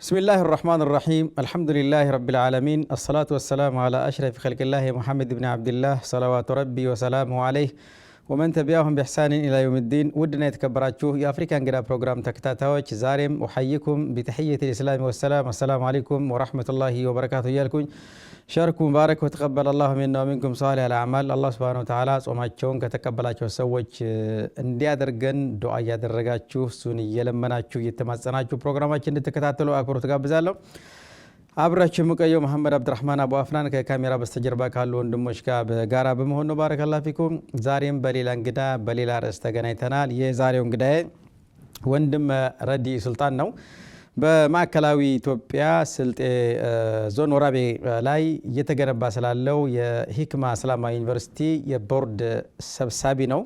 بسم الله الرحمن الرحيم الحمد لله رب العالمين الصلاة والسلام على أشرف خلق الله محمد بن عبد الله صلوات ربي وسلامه عليه ومن تبعهم بإحسان إلى يوم الدين ودنا يتكبراتشو يا أفريكا انقرا بروغرام تكتاتاوش زارم أحييكم بتحية الإسلام والسلام السلام عليكم ورحمة الله وبركاته يالكم شاركوا مبارك وتقبل الله منا ومنكم صالح الأعمال الله سبحانه وتعالى صوماتشون كتقبلاتشو سوّج اندي أدرقن دعا يادرقاتشو سوني يلمناتشو يتماسناتشو بروغراماتشو اندتكتاتلو أكبرو تقابزالو አብራችሁ ሙቀየው መሐመድ አብዱራህማን አቡ አፍናን ከካሜራ በስተጀርባ ካሉ ወንድሞች ጋር በጋራ በመሆን ነው። ባረከላሁ ፊኩም። ዛሬም በሌላ እንግዳ በሌላ ርዕስ ተገናኝተናል። የዛሬው እንግዳዬ ወንድም ረዲ ሱልጣን ነው። በማዕከላዊ ኢትዮጵያ ስልጤ ዞን ወራቤ ላይ እየተገነባ ስላለው የሂክማ እስላማዊ ዩኒቨርሲቲ የቦርድ ሰብሳቢ ነው።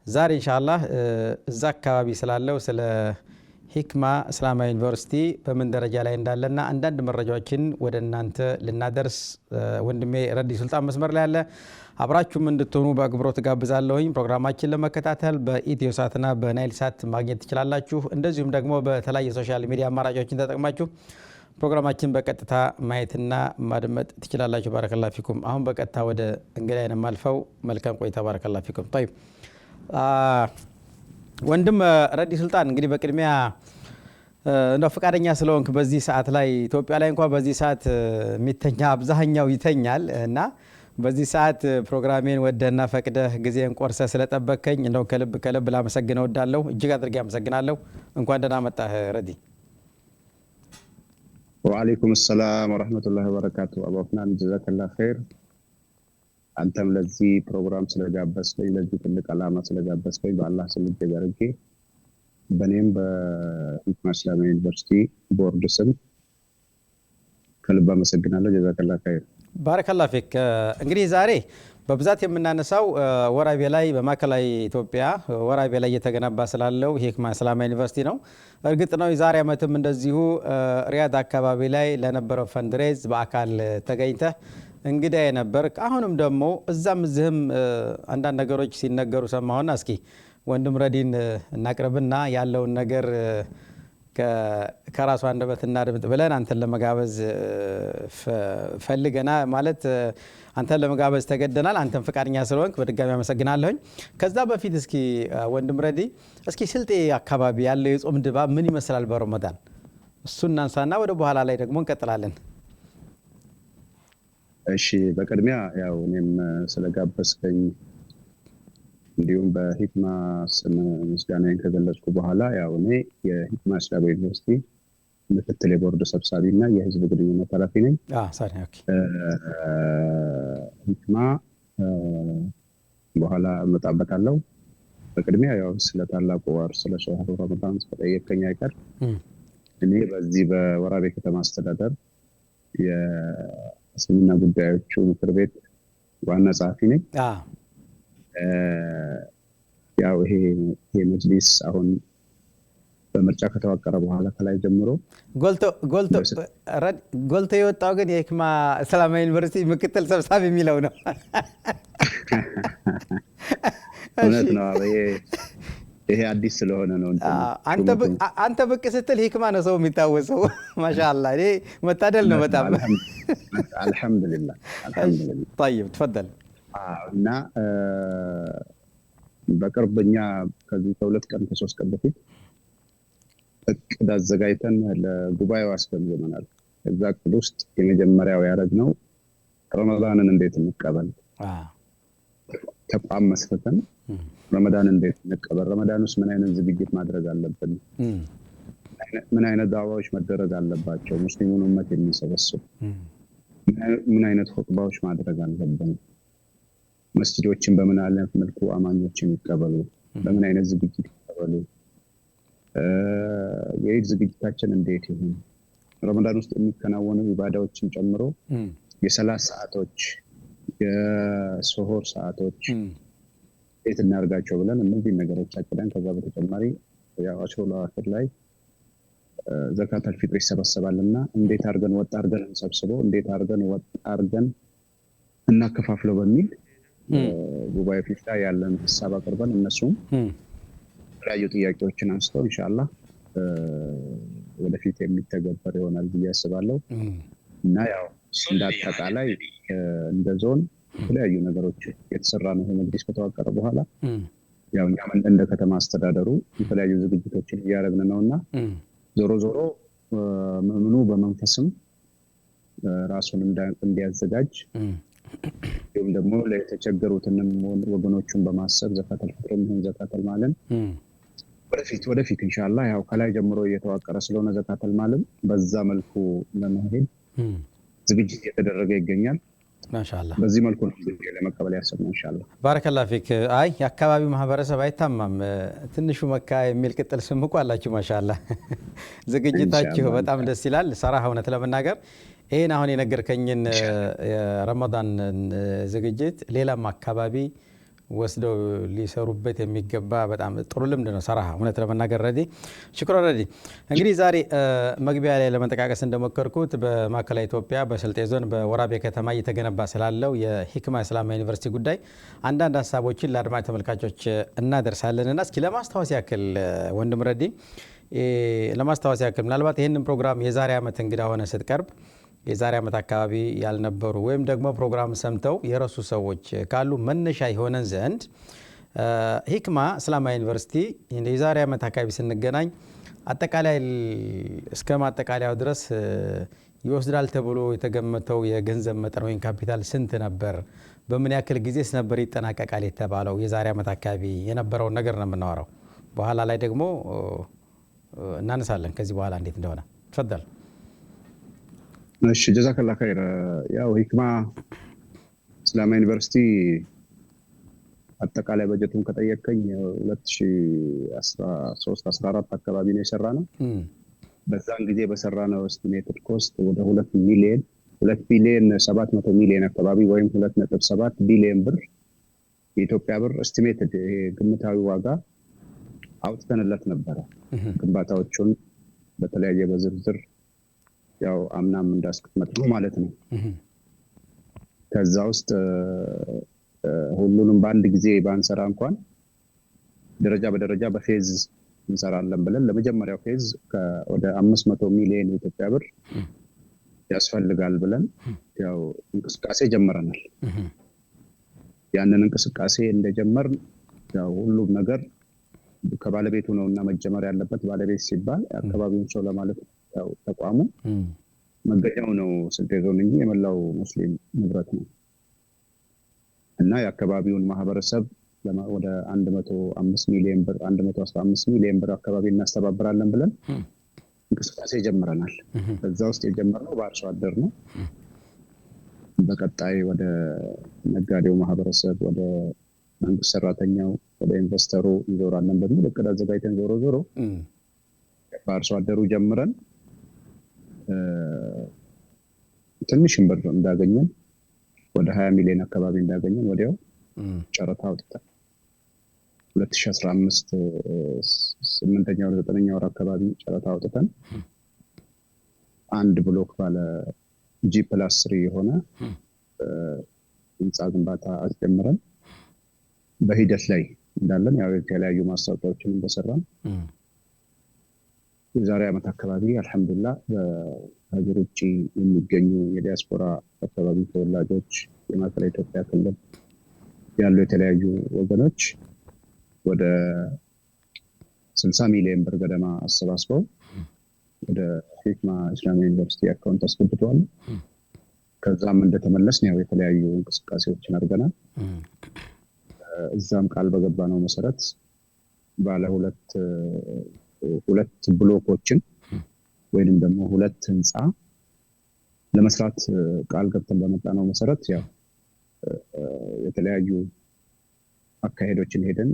ዛሬ ኢንሻአላህ እዛ አካባቢ ስላለው ስለ ሂክማ እስላማዊ ዩኒቨርሲቲ በምን ደረጃ ላይ እንዳለና አንዳንድ መረጃዎችን ወደ እናንተ ልናደርስ ወንድሜ ረዲ ሱልጣን መስመር ላይ አለ። አብራችሁም እንድትሆኑ በአክብሮት ጋብዛለሁኝ። ፕሮግራማችን ለመከታተል በኢትዮሳትና በናይል ሳት ማግኘት ትችላላችሁ። እንደዚሁም ደግሞ በተለያዩ ሶሻል ሚዲያ አማራጮችን ተጠቅማችሁ ፕሮግራማችን በቀጥታ ማየትና ማድመጥ ትችላላችሁ። ባረከላሁ ፊኩም። አሁን በቀጥታ ወደ እንግዳዬ ነው የማልፈው። መልካም ቆይታ። ባረከላሁ ፊኩም። طيب ወንድም ረዲ ሱልጣን እንግዲህ በቅድሚያ እንደው ፈቃደኛ ስለሆንክ በዚህ ሰዓት ላይ ኢትዮጵያ ላይ እንኳን በዚህ ሰዓት የሚተኛ አብዛኛው ይተኛል እና በዚህ ሰዓት ፕሮግራሜን ወደና ፈቅደህ ጊዜን ቆርሰህ ስለጠበከኝ እንደው ከልብ ላመሰግነው እወዳለሁ። እጅግ አድርጌ አመሰግናለሁ። እንኳን ደህና መጣህ ረዲ። ወአለይኩም ሰላም ወራህመቱላሂ ወበረካቱ። አቡ አፍናን ጀዛከላሁ ኸይር። አንተም ለዚህ ፕሮግራም ስለጋበዝከኝ ለዚህ ትልቅ ዓላማ ስለጋበዝከኝ በአላህ ስም እጅግ አድርጌ በኔም በሂክማ እስላማዊ ዩኒቨርሲቲ ቦርድ ስም ከልብ አመሰግናለሁ። ጀዛከላሁ ኸይር። ባረከላሁ ፊክ። እንግዲህ ዛሬ በብዛት የምናነሳው ወራቤ ላይ በማዕከላዊ ኢትዮጵያ ወራቤ ላይ እየተገነባ ስላለው ሂክማ እስላማዊ ዩኒቨርሲቲ ነው። እርግጥ ነው የዛሬ ዓመትም እንደዚሁ ሪያድ አካባቢ ላይ ለነበረው ፈንድሬዝ በአካል ተገኝተህ እንግዳዬ ነበር። አሁንም ደግሞ እዛም እዚህም አንዳንድ ነገሮች ሲነገሩ ሰማሁና እስኪ ወንድም ረዲን እናቅርብና ያለውን ነገር ከራሱ አንደበት እናድምጥ ብለን አንተን ለመጋበዝ ፈልገና ማለት አንተን ለመጋበዝ ተገደናል። አንተን ፈቃደኛ ስለሆንክ በድጋሚ አመሰግናለሁኝ። ከዛ በፊት እስኪ ወንድም ረዲ እስኪ ስልጤ አካባቢ ያለው የጾም ድባብ ምን ይመስላል በረመዳን? እሱን እናንሳና ወደ በኋላ ላይ ደግሞ እንቀጥላለን። እሺ፣ በቅድሚያ ያው እኔም ስለጋበዝከኝ እንዲሁም በሂክማ ስም ምስጋናዬን ከገለጽኩ በኋላ ያው እኔ የሂክማ እስላማዊ ዩኒቨርሲቲ ምክትል የቦርድ ሰብሳቢና የህዝብ ግንኙነት ኃላፊ ነኝ። ሂክማ በኋላ እመጣበታለሁ። በቅድሚያ ያው ስለ ታላቁ ወር ስለ ሸህሩ ረመዳን ስለጠየቀኝ አይቀር እኔ በዚህ በወራቤ ከተማ አስተዳደር የእስልምና ጉዳዮች ምክር ቤት ዋና ጸሐፊ ነኝ። ያው ይሄ መጅሊስ አሁን በምርጫ ከተዋቀረ በኋላ ከላይ ጀምሮ ጎልቶ የወጣው ግን የሂክማ እስላማዊ ዩኒቨርሲቲ ምክትል ሰብሳቢ የሚለው ነው። እውነት ነው። ይሄ አዲስ ስለሆነ ነው። አንተ ብቅ ስትል ሂክማ ነው ሰው የሚታወሰው። ማሻአላህ እኔ መታደል ነው በጣም። አልহামዱሊላህ አልহামዱሊላህ። طيب تفضل። እና በቅርብኛ ከዚህ ከሁለት ቀን ከሶስት ቀን በፊት እቅድ አዘጋጅተን ለጉባኤው አስገምገናል። እዛ እቅድ ውስጥ የመጀመሪያው ያደረግነው ረመዳንን እንዴት እንቀበል፣ ተቋም መስርተን ረመዳን እንዴት እንቀበል፣ ረመዳን ውስጥ ምን አይነት ዝግጅት ማድረግ አለብን፣ ምን አይነት ዳዕዋዎች መደረግ አለባቸው፣ ሙስሊሙን ኡመት የሚሰበስቡ ምን አይነት ኹጥባዎች ማድረግ አለብን፣ መስጂዶችን በምን አይነት መልኩ አማኞችን ይቀበሉ፣ በምን አይነት ዝግጅት ይቀበሉ፣ የኢድ ዝግጅታችን እንዴት ይሁን፣ ረመዳን ውስጥ የሚከናወኑ ኢባዳዎችን ጨምሮ የሰላት ሰዓቶች፣ የሱሁር ሰዓቶች እንዴት እናርጋቸው ብለን እነዚህ ነገሮች አቅደን ከዛ በተጨማሪ ያው አሽሩል አኺር ላይ ዘካተል ፊጥር ይሰበሰባልና እንዴት አርገን ወጥ አርገን እንሰብስበው፣ እንዴት አርገን ወጥ አርገን እናከፋፍለው በሚል ጉባኤ ፊት ላይ ያለን ሐሳብ አቅርበን እነሱም የተለያዩ ጥያቄዎችን አንስተው ኢንሻአላህ ወደፊት የሚተገበር ይሆናል ብዬ አስባለሁ እና ያው እንዳጠቃላይ እንደ ዞን የተለያዩ ነገሮች የተሰራ ነው መጅሊስ ከተዋቀረ በኋላ ያው እኛ እንደ ከተማ አስተዳደሩ የተለያዩ ዝግጅቶችን እያደረግን ነውና ዞሮ ዞሮ ምኑ በመንፈስም ራሱን እንዲያዘጋጅ ወይም ደግሞ ለተቸገሩትንም ወገኖቹን በማሰብ ዘካተል ፍጥርም ይሁን ዘካተል ማልን ወደፊት ኢንሻአላህ ያው ከላይ ጀምሮ እየተዋቀረ ስለሆነ ዘካተል ማልን በዛ መልኩ ለመሄድ ዝግጅት እየተደረገ ይገኛል። ማሻአላህ በዚህ መልኩ ነው ለመቀበል ያሰብነው ኢንሻአላህ። ባረከላሁ ፊክ። አይ የአካባቢው ማህበረሰብ አይታማም ትንሹ መካ የሚል ቅጥል ስም እኮ አላችሁ። ማሻአላህ ዝግጅታችሁ በጣም ደስ ይላል። ሰራህ እውነት ለመናገር ይሄን አሁን የነገርከኝን የረመዳን ዝግጅት ሌላም አካባቢ ወስደው ሊሰሩበት የሚገባ በጣም ጥሩ ልምድ ነው። ሰራህ እውነት ለመናገር ረዲ ሽክራን ረዲ። እንግዲህ ዛሬ መግቢያ ላይ ለመጠቃቀስ እንደሞከርኩት በማዕከላዊ ኢትዮጵያ በስልጤ ዞን በወራቤ ከተማ እየተገነባ ስላለው የሂክማ እስላማዊ ዩኒቨርሲቲ ጉዳይ አንዳንድ ሀሳቦችን ለአድማጭ ተመልካቾች እናደርሳለንና እስኪ ለማስታወስ ያክል ወንድም ረዲ ለማስታወስ ያክል ምናልባት ይህንን ፕሮግራም የዛሬ ዓመት እንግዳ ሆነ ስትቀርብ የዛሬ ዓመት አካባቢ ያልነበሩ ወይም ደግሞ ፕሮግራም ሰምተው የረሱ ሰዎች ካሉ መነሻ ይሆነን ዘንድ ሂክማ እስላማዊ ዩኒቨርሲቲ የዛሬ ዓመት አካባቢ ስንገናኝ አጠቃላይ እስከ ማጠቃለያው ድረስ ይወስዳል ተብሎ የተገመተው የገንዘብ መጠን ወይም ካፒታል ስንት ነበር? በምን ያክል ጊዜስ ነበር ይጠናቀቃል የተባለው? የዛሬ ዓመት አካባቢ የነበረውን ነገር ነው የምናወራው። በኋላ ላይ ደግሞ እናነሳለን ከዚህ በኋላ እንዴት እንደሆነ። ተፈضل። እሺ ጀዛከላህ ኸይር። ያው ሂክማ እስላማዊ ዩኒቨርሲቲ አጠቃላይ በጀቱን ከጠየቀኝ 2013 14 አካባቢ ነው የሰራነው። በዛን ጊዜ በሰራነው ኤስቲሜትድ ኮስት ወደ 2 ቢሊዮን 700 ሚሊዮን አካባቢ ወይም 2.7 ቢሊዮን ብር የኢትዮጵያ ብር ኤስቲሜትድ ግምታዊ ዋጋ አውጥተንለት ነበረ። ግንባታዎቹን በተለያየ በዝርዝር ያው አምናም እንዳስቀመጥነው ማለት ነው። ከዛ ውስጥ ሁሉንም በአንድ ጊዜ ባንሰራ እንኳን ደረጃ በደረጃ በፌዝ እንሰራለን ብለን ለመጀመሪያው ፌዝ ወደ 500 ሚሊዮን የኢትዮጵያ ብር ያስፈልጋል ብለን ያው እንቅስቃሴ ጀመረናል። ያንን እንቅስቃሴ እንደጀመርን ያው ሁሉም ነገር ከባለቤቱ ነውና መጀመር ያለበት ባለቤት ሲባል አካባቢውን ሰው ለማለት ያው ተቋሙ መገኛው ነው ስልጤ ዞን እንጂ የመላው ሙስሊም ንብረት ነው እና የአካባቢውን ማህበረሰብ ወደ 105 ሚሊዮን ብር 115 ሚሊዮን ብር አካባቢ እናስተባብራለን ብለን እንቅስቃሴ ጀምረናል። በዛ ውስጥ የጀመርነው በአርሶ አደር ነው። በቀጣይ ወደ ነጋዴው ማህበረሰብ፣ ወደ መንግስት ሰራተኛው፣ ወደ ኢንቨስተሩ እንዞራለን በሚል እቅድ አዘጋጅተን ዞሮ በአርሶ አደሩ ጀምረን ትንሽም ብር እንዳገኘን ወደ 20 ሚሊዮን አካባቢ እንዳገኘን ወዲያው ጨረታ አውጥተን 2015 8ኛ ወር 9ኛ ወር አካባቢ ጨረታ አውጥተን አንድ ብሎክ ባለ G+3 የሆነ ህንፃ ግንባታ አስጀምረን በሂደት ላይ እንዳለን ያው የተለያዩ ማስታወቂያዎችን እንደሰራን የዛሬ ዓመት አካባቢ አልহামዱሊላህ በሀገር ውጭ የሚገኙ የዲያስፖራ አካባቢ ተወላጆች የማዕከላዊ ኢትዮጵያ ክልል ያሉ የተለያዩ ወገኖች ወደ 60 ሚሊዮን ብር ገደማ አሰባስበው ወደ ሂክማ እስላማዊ ዩኒቨርሲቲ አካውንት አስገብተዋል። ከዛም እንደተመለስን ያው የተለያዩ እንቅስቃሴዎችን አድርገናል። እዛም ቃል በገባነው መሰረት ባለ ሁለት ብሎኮችን ወይንም ደግሞ ሁለት ህንፃ ለመስራት ቃል ገብተን በመጣነው መሰረት ያው የተለያዩ አካሄዶችን ሄደን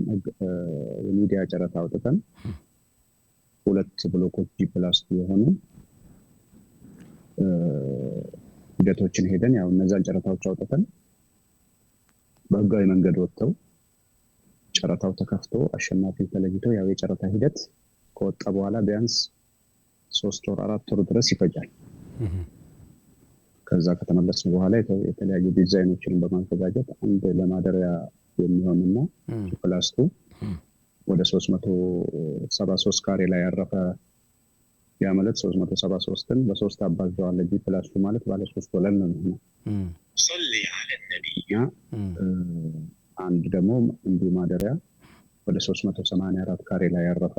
የሚዲያ ጨረታ አውጥተን ሁለት ብሎኮች G+2 የሆኑ ሂደቶችን ሄደን ያው እነዛን ጨረታዎች አውጥተን በህጋዊ መንገድ ወጥተው ጨረታው ተከፍቶ አሸናፊ ተለይቶ ያው የጨረታ ሂደት ከወጣ በኋላ ቢያንስ 3 ወር 4 ወር ድረስ ይፈጃል። ከዛ ከተመለስን በኋላ የተለያዩ ዲዛይኖችን በማዘጋጀት አንድ ለማደሪያ የሚሆንና G+2 ወደ 373 ካሬ ላይ ያረፈ ያ ማለት 373ን በ3 አባዛዋለሁ ጂ+2 ማለት ባለ 3 ወለል ነው የሚሆነው። ሶሊ ዐለ ነቢይ አንድ ደግሞ እንዲሁ ማደሪያ ወደ 384 ካሬ ላይ ያረፈ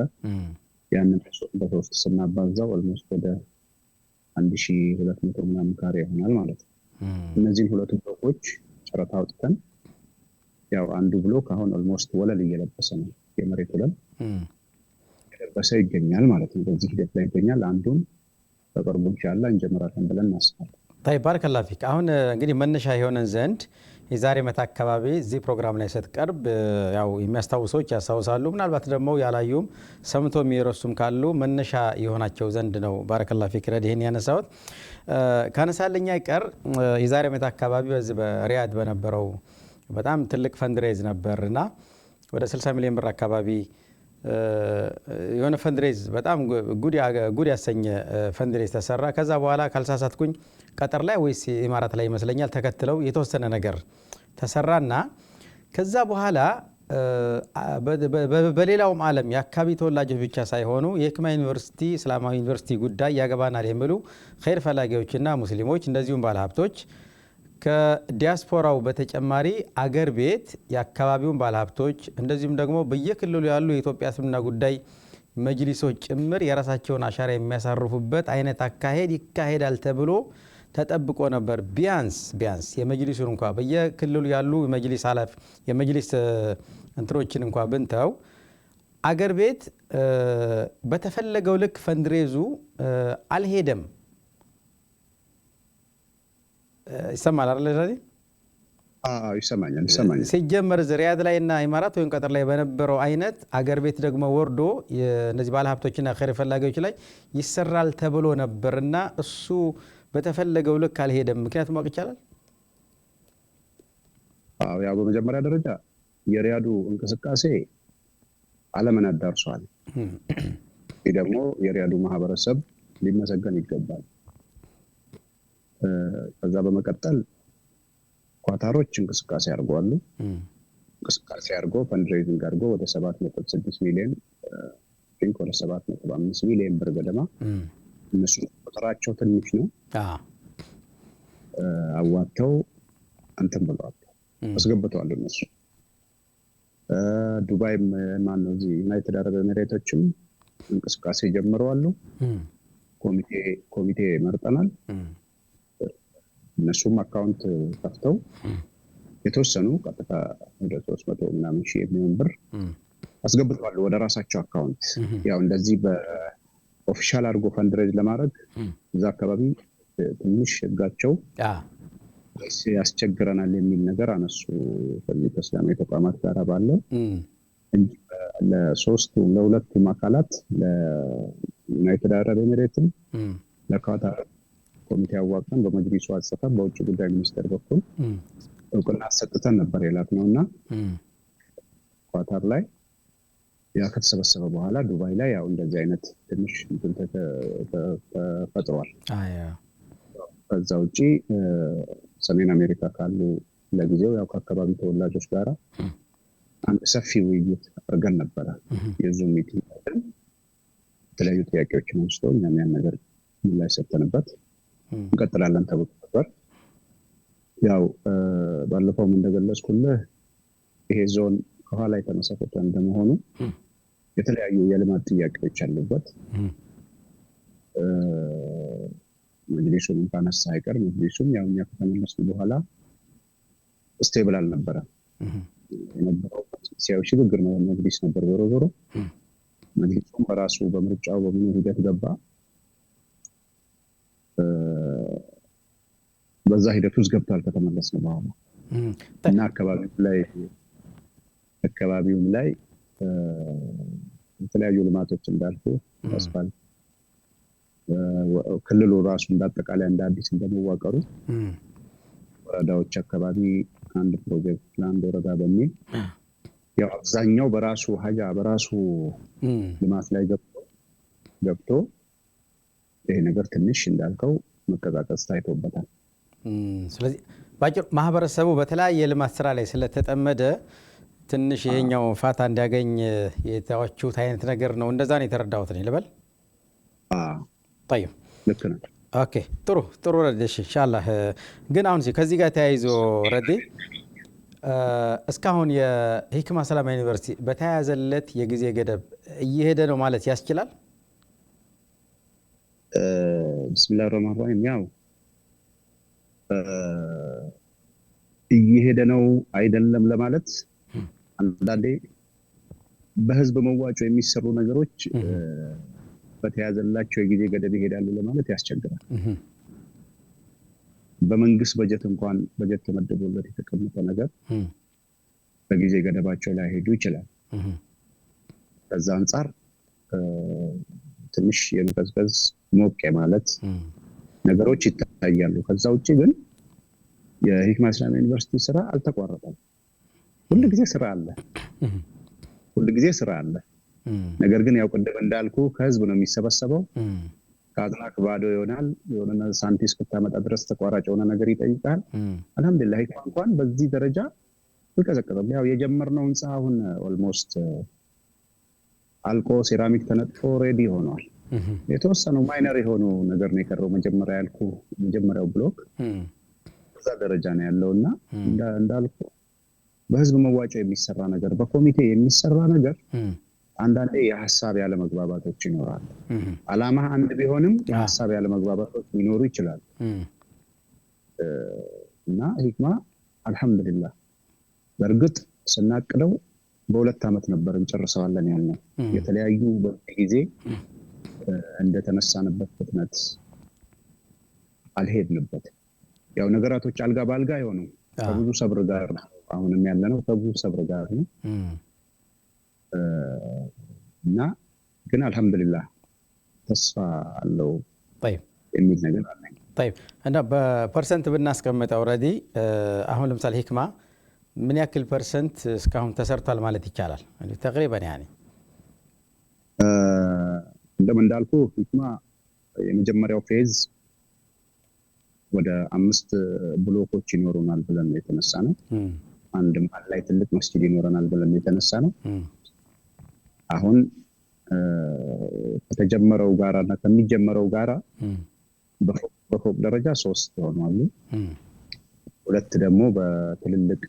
ያንን በ3 ስናባዛው ኦልሞስት ወደ 1200 ምናምን ካሬ ይሆናል ማለት ነው። እነዚህን ሁለቱ ብሎኮች ጨረታ አውጥተን ያው አንዱ ብሎክ አሁን ኦልሞስት ወለል እየለበሰ ነው፣ የመሬት ወለል እየለበሰ ይገኛል ማለት ነው። በዚህ ሂደት ላይ ይገኛል። አንዱን በቅርቡ ኢንሻአላህ እንጀምራለን ብለን እናስባለን። طيب بارك الله فيك። አሁን እንግዲህ መነሻ የሆነን ዘንድ የዛሬ ዓመት አካባቢ እዚህ ፕሮግራም ላይ ስትቀርብ ያው የሚያስታውሶች ያስታውሳሉ፣ ምናልባት ደግሞ ያላዩም ሰምቶ የሚረሱም ካሉ መነሻ የሆናቸው ዘንድ ነው። ባረከላሁ ፊክ ረድ ይሄን ያነሳሁት ካነሳለኛ ይቀር የዛሬ ዓመት አካባቢ በዚህ በሪያድ በነበረው በጣም ትልቅ ፈንድሬዝ ነበርና ወደ 60 ሚሊዮን ብር አካባቢ የሆነ ፈንድሬዝ በጣም ጉድ ያሰኘ ፈንድሬዝ ተሰራ። ከዛ በኋላ ካልሳሳትኩኝ ቀጠር ላይ ወይስ ኢማራት ላይ ይመስለኛል ተከትለው የተወሰነ ነገር ተሰራና ከዛ በኋላ በሌላውም ዓለም የአካባቢ ተወላጆች ብቻ ሳይሆኑ የህክማ ዩኒቨርሲቲ እስላማዊ ዩኒቨርሲቲ ጉዳይ ያገባናል የሚሉ ኸይር ፈላጊዎችና ሙስሊሞች እንደዚሁም ባለሀብቶች ከዲያስፖራው በተጨማሪ አገር ቤት የአካባቢውን ባለሀብቶች እንደዚሁም ደግሞ በየክልሉ ያሉ የኢትዮጵያ እስልምና ጉዳይ መጅሊሶች ጭምር የራሳቸውን አሻራ የሚያሳርፉበት አይነት አካሄድ ይካሄዳል ተብሎ ተጠብቆ ነበር። ቢያንስ የመጅሊሱን እንኳን በየክልሉ ያሉ የመጅሊስ እንትሮችን እንኳን ብንተው አገር ቤት በተፈለገው ልክ ፈንድሬዙ አልሄደም። ይሰማል አይደል? ይሰማኛል። ሲጀመር ሪያድ ላይና ኢማራት ወይም ቀጠር ላይ በነበረው አይነት አገር ቤት ደግሞ ወርዶ እነዚህ ባለሀብቶችና ኸይር ፈላጊዎች ላይ ይሰራል ተብሎ ነበርና እሱ በተፈለገው ልክ አልሄደም። ምክንያቱም ማወቅ ይቻላል። ያው በመጀመሪያ ደረጃ የሪያዱ እንቅስቃሴ ዓለምን አዳርሷል። ይህ ደግሞ የሪያዱ ማህበረሰብ ሊመሰገን ይገባል። ከዛ በመቀጠል ኳታሮች እንቅስቃሴ አድርገዋል። እንቅስቃሴ አድርጎ ፈንድሬዚንግ አድርጎ ወደ 7.6 ሚሊዮን ወደ 7.5 ሚሊዮን ብር ገደማ እነሱ ቁጥራቸው ትንሽ ነው አዋጥተው እንትን ብለዋል፣ አስገብተዋል። እነሱ ዱባይም ማነው እዚህ ዩናይትድ አረብ ኤሚሬቶችም እንቅስቃሴ ጀምረዋል። ኮሚቴ መርጠናል። እነሱም አካውንት ከፍተው የተወሰኑ ቀጥታ ወደ 300 ምናምን ሺህ የሚሆን ብር አስገብተዋል ወደ ራሳቸው አካውንት። ያው እንደዚህ በኦፊሻል አድርጎ ፈንድሬዝ ለማድረግ እዛ አካባቢ ትንሽ ህጋቸው ያስቸግረናል የሚል ነገር አነሱ። ከዚህ ከእስላማዊ ተቋማት ጋር ባለ ለሁለቱም አካላት ለዩናይትድ አረብ ኤሚሬትም ለካታር ኮሚቴ አዋቅረን በመጅሊሱ አጽፈን በውጭ ጉዳይ ሚኒስቴር በኩል እውቅና አሰጥተን ነበር የላክነውና ኳታር ላይ ያ ከተሰበሰበ በኋላ ዱባይ ላይ ያው እንደዚህ አይነት ትንሽ ተፈጥሯል። ከዛ ውጪ ሰሜን አሜሪካ ካሉ ለጊዜው ያው ከአካባቢ ተወላጆች ጋር አንድ ሰፊ ውይይት አድርገን ነበረ። የዙም ሚቲንግ የተለያዩ ጥያቄዎችን አንስተው እኛም ያን ነገር ምላሽ ሰጥተንበት እንቀጥላለን ተብሎ ነበር። ያው ባለፈውም እንደገለጽኩልህ ይሄ ዞን ከኋላ የተመሰረተ እንደመሆኑ የተለያዩ የልማት ጥያቄዎች አሉበት። መጅሊሱን ካነሳ አይቀር መጅሊሱም ያው እኛ ከተመለስን በኋላ ስቴብል አልነበረም የነበረው። ሲያው ሽግግር ነው መጅሊስ ነበር። ዞሮ መጅሊሱም በራሱ በምርጫው በምን ሂደት ገባ። በዛ ሂደት ውስጥ ገብቷል ከተመለስን በኋላ እና አካባቢውም ላይ የተለያዩ ልማቶች እንዳልኩ አስፋልት ክልሉ ራሱ እንዳጠቃላይ እንደ አዲስ እንደመዋቀሩ ወረዳዎች አካባቢ አንድ ፕሮጀክት ለአንድ ወረዳ በሚል ያው አብዛኛው በራሱ ሀጃ በራሱ ልማት ላይ ገብቶ ይሄ ነገር ትንሽ እንዳልከው መቀዛቀዝ ታይቶበታል። ስለዚህ ባጭሩ ማህበረሰቡ በተለያየ ልማት ስራ ላይ ስለተጠመደ ትንሽ ይሄኛው ፋታ እንዲያገኝ የታወቹት አይነት ነገር ነው። እንደዛ ነው የተረዳሁት ነው ልበል። طيب ልክ ነው። ኦኬ ጥሩ ረድሽ ኢንሻአላህ። ግን አሁን ከዚህ ጋር ተያይዞ ረዲ እስካሁን የሂክማ ሰላማ ዩኒቨርሲቲ በተያያዘለት የጊዜ ገደብ እየሄደ ነው ማለት ያስችላል? ቢስሚላሂር ረህማኒር ረሂም ያው እየሄደ ነው አይደለም ለማለት አንዳንዴ በህዝብ መዋጮ የሚሰሩ ነገሮች በተያዘላቸው የጊዜ ገደብ ይሄዳሉ ለማለት ያስቸግራል። በመንግስት በጀት እንኳን በጀት ተመድቦለት የተቀመጠ ነገር በጊዜ ገደባቸው ላይ ሄዱ ይችላል። ከዛ አንፃር ትንሽ የመቀዝቀዝ ሞቅ ማለት ነገሮች ይታያሉ። ከዛ ውጪ ግን የሂክማ ኢስላም ዩኒቨርሲቲ ስራ አልተቋረጠም። ሁሉ ጊዜ ስራ አለ። ነገር ግን ያው ቅድም እንዳልኩ ከህዝብ ነው የሚሰበሰበው። ከአዝናክ ባዶ ይሆናል። የሆነ ሳንቲም እስክታመጣ ድረስ ተቋራጭ የሆነ ነገር ይጠይቃል። አልሐምዱሊላህ ሂክማ እንኳን በዚህ ደረጃ አልቀዘቀዘም። ያው የጀመርነው ህንፃ አሁን ኦልሞስት አልቆ ሴራሚክ ተነጥፎ ሬዲ ሆኗል። የተወሰነው ማይነር የሆኑ ነገር ነው የቀረው። መጀመሪያው ብሎክ እዛ ደረጃ ነው ያለውና እንዳልኩ በህዝብ መዋጮ የሚሰራ ነገር፣ በኮሚቴ የሚሰራ ነገር አንዳንዴ የሀሳብ ያለመግባባቶች ይኖራሉ። አላማ አንድ ቢሆንም የሀሳብ ያለመግባባቶች ሊኖሩ ይችላሉ። እና ሂክማ አልሐምዱሊላህ በእርግጥ ስናቅደው በ2 ዓመት ነበር እንጨርሰዋለን ያልነው። የተለያዩ በጊዜ እንደተነሳንበት ፍጥነት አልሄድንበት። ያው ነገራቶች አልጋ ባልጋ አይሆኑ። ከብዙ ሰብር ጋር ነው አሁንም ያለነው፣ ከብዙ ሰብር ጋር ነው። እና ግን አልሐምዱሊላህ ተስፋ አለው የሚል ነገር አለኝ። طيب እና በፐርሰንት ብናስቀምጠው ኦልሬዲ አሁን ለምሳሌ ሂክማ ምን ያክል ፐርሰንት እስካሁን ተሰርቷል ማለት ይቻላል? ተቅሪበን ያኔ እንዳልኩ ሂክማ የመጀመሪያው ፌዝ ወደ 5 ብሎኮች ይኖሩናል ብለን የተነሳ ነው። አንድ መሀል ላይ ትልቅ መስጂድ ይኖረናል ብለን የተነሳ ነው። አሁን ከተጀመረው ጋራና ከሚጀመረው ጋራ በፎቅ ደረጃ 3 ሆኗል። 2 ደግሞ በትልልቅ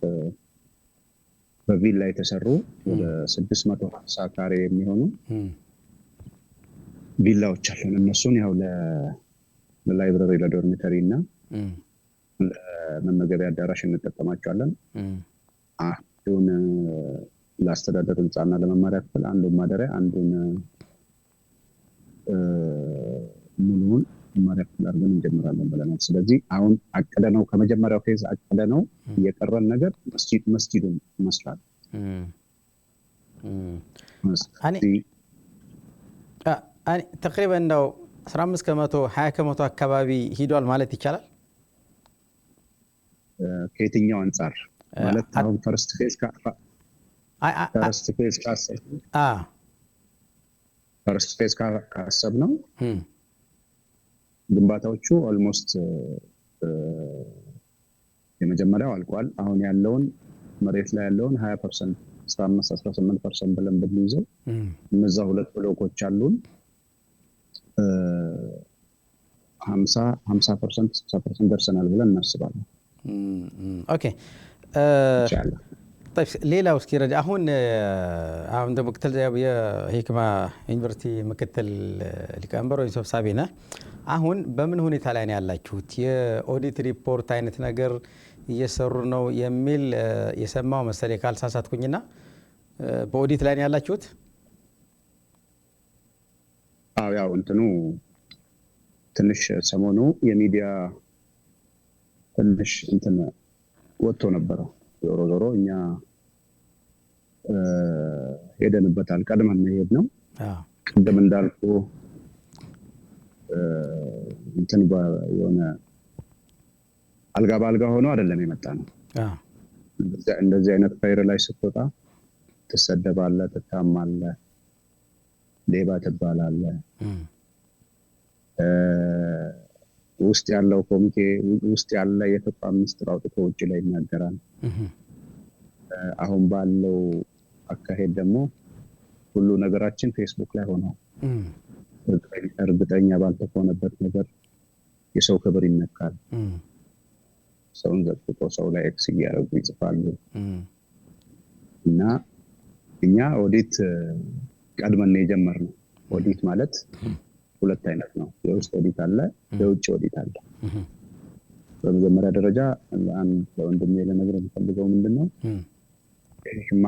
በቪላ የተሰሩ ወደ 650 ካሬ የሚሆኑ ቪላዎች አሉን። እነሱን ያው ለላይብረሪ፣ ለዶርሚተሪ እና ለመመገቢያ አዳራሽ እንጠቀማቸዋለን። አንዱን ለአስተዳደር ህንፃና ለመማሪያ ክፍል፣ አንዱን ማደሪያ፣ አንዱን ሙሉውን መማሪያ ክፍል አድርገን እንጀምራለን ብለናል። ስለዚህ አሁን አቅደነው ከመጀመሪያው ፌዝ አቅደነው የቀረን ነገር መስጂዱን መስራት ተቅሪበን እንደው 15 ከመቶ 20 ከመቶ አካባቢ ሂዷል ማለት ይቻላል። ከየትኛው አንጻር ማለት አሁን ፈርስት ፌዝ ካሰብ ነው ግንባታዎቹ ኦልሞስት የመጀመሪያው አልቋል። አሁን ያለውን መሬት ላይ ያለውን 20% 15-18% ብለን ብንይዘው እነዛ 2 ብሎኮች አሉን 50% 60% ደርሰናል ብለን እናስባለን። ኦኬ ሌላው እስኪ ረዲ አሁን ምክትል የሂክማ ዩኒቨርሲቲ ምክትል ሊቀመንበር ወይ ሰብሳቢ ነህ። አሁን በምን ሁኔታ ላይ ነው ያላችሁት? የኦዲት ሪፖርት አይነት ነገር እየሰሩ ነው የሚል የሰማው መሰለኝ ካልሳሳትኩኝና በኦዲት ላይ ነው ያላችሁት? አዎ ያው እንትኑ ትንሽ ሰሞኑ የሚዲያ ትንሽ እንትን ወጥቶ ነበረ። ዞሮ እኛ ሄደንበታል። ቀድመን ሄድ ነው። ቅድም እንዳልኩ እንትን የሆነ አልጋ በአልጋ ሆኖ አይደለም የመጣ ነው። እንደዚህ አይነት ፋይር ላይ ስትወጣ ትሰደባለህ፣ ትታማለህ፣ ሌባ ትባላለህ። ውስጥ ያለው ኮሚቴ ውስጥ ያለ የተቋም ሚኒስትር አውጥቶ ውጭ ላይ ይናገራል። አሁን ባለው አካሄድ ደግሞ ሁሉ ነገራችን ፌስቡክ ላይ ሆኗል። እርግጠኛ ባልተሆነበት ነገር የሰው ክብር ይነካል። ሰውን ዘቅዝቆ ሰው ላይ ኤክስ እያደረጉ ይጽፋሉ። እና እኛ ኦዲት ቀድመን የጀመርነው። ኦዲት ማለት ሁለት አይነት ነው። የውስጥ ኦዲት አለ፣ የውጭ ኦዲት አለ። በመጀመሪያ ደረጃ አንድ ለወንድሜ ልነግርህ የምፈልገው ምንድነው ሂክማ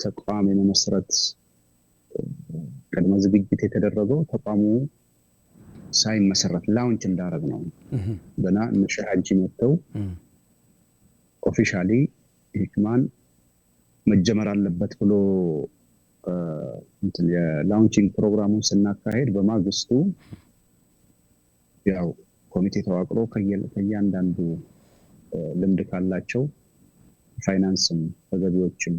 ተቋም የመመስረት ቅድመ ዝግጅት የተደረገው ተቋሙ ሳይመሰረት ላውንች እንዳደረግ ነው። ገና እነሱ ሀጂ መጥተው ኦፊሻሊ ሂክማን መጀመር አለበት ብሎ የላውንቺንግ ፕሮግራሙን ስናካሄድ በማግስቱ ያው ኮሚቴ ተዋቅሮ ከእያንዳንዱ ልምድ ካላቸው ፋይናንስም፣ ከገቢዎችም፣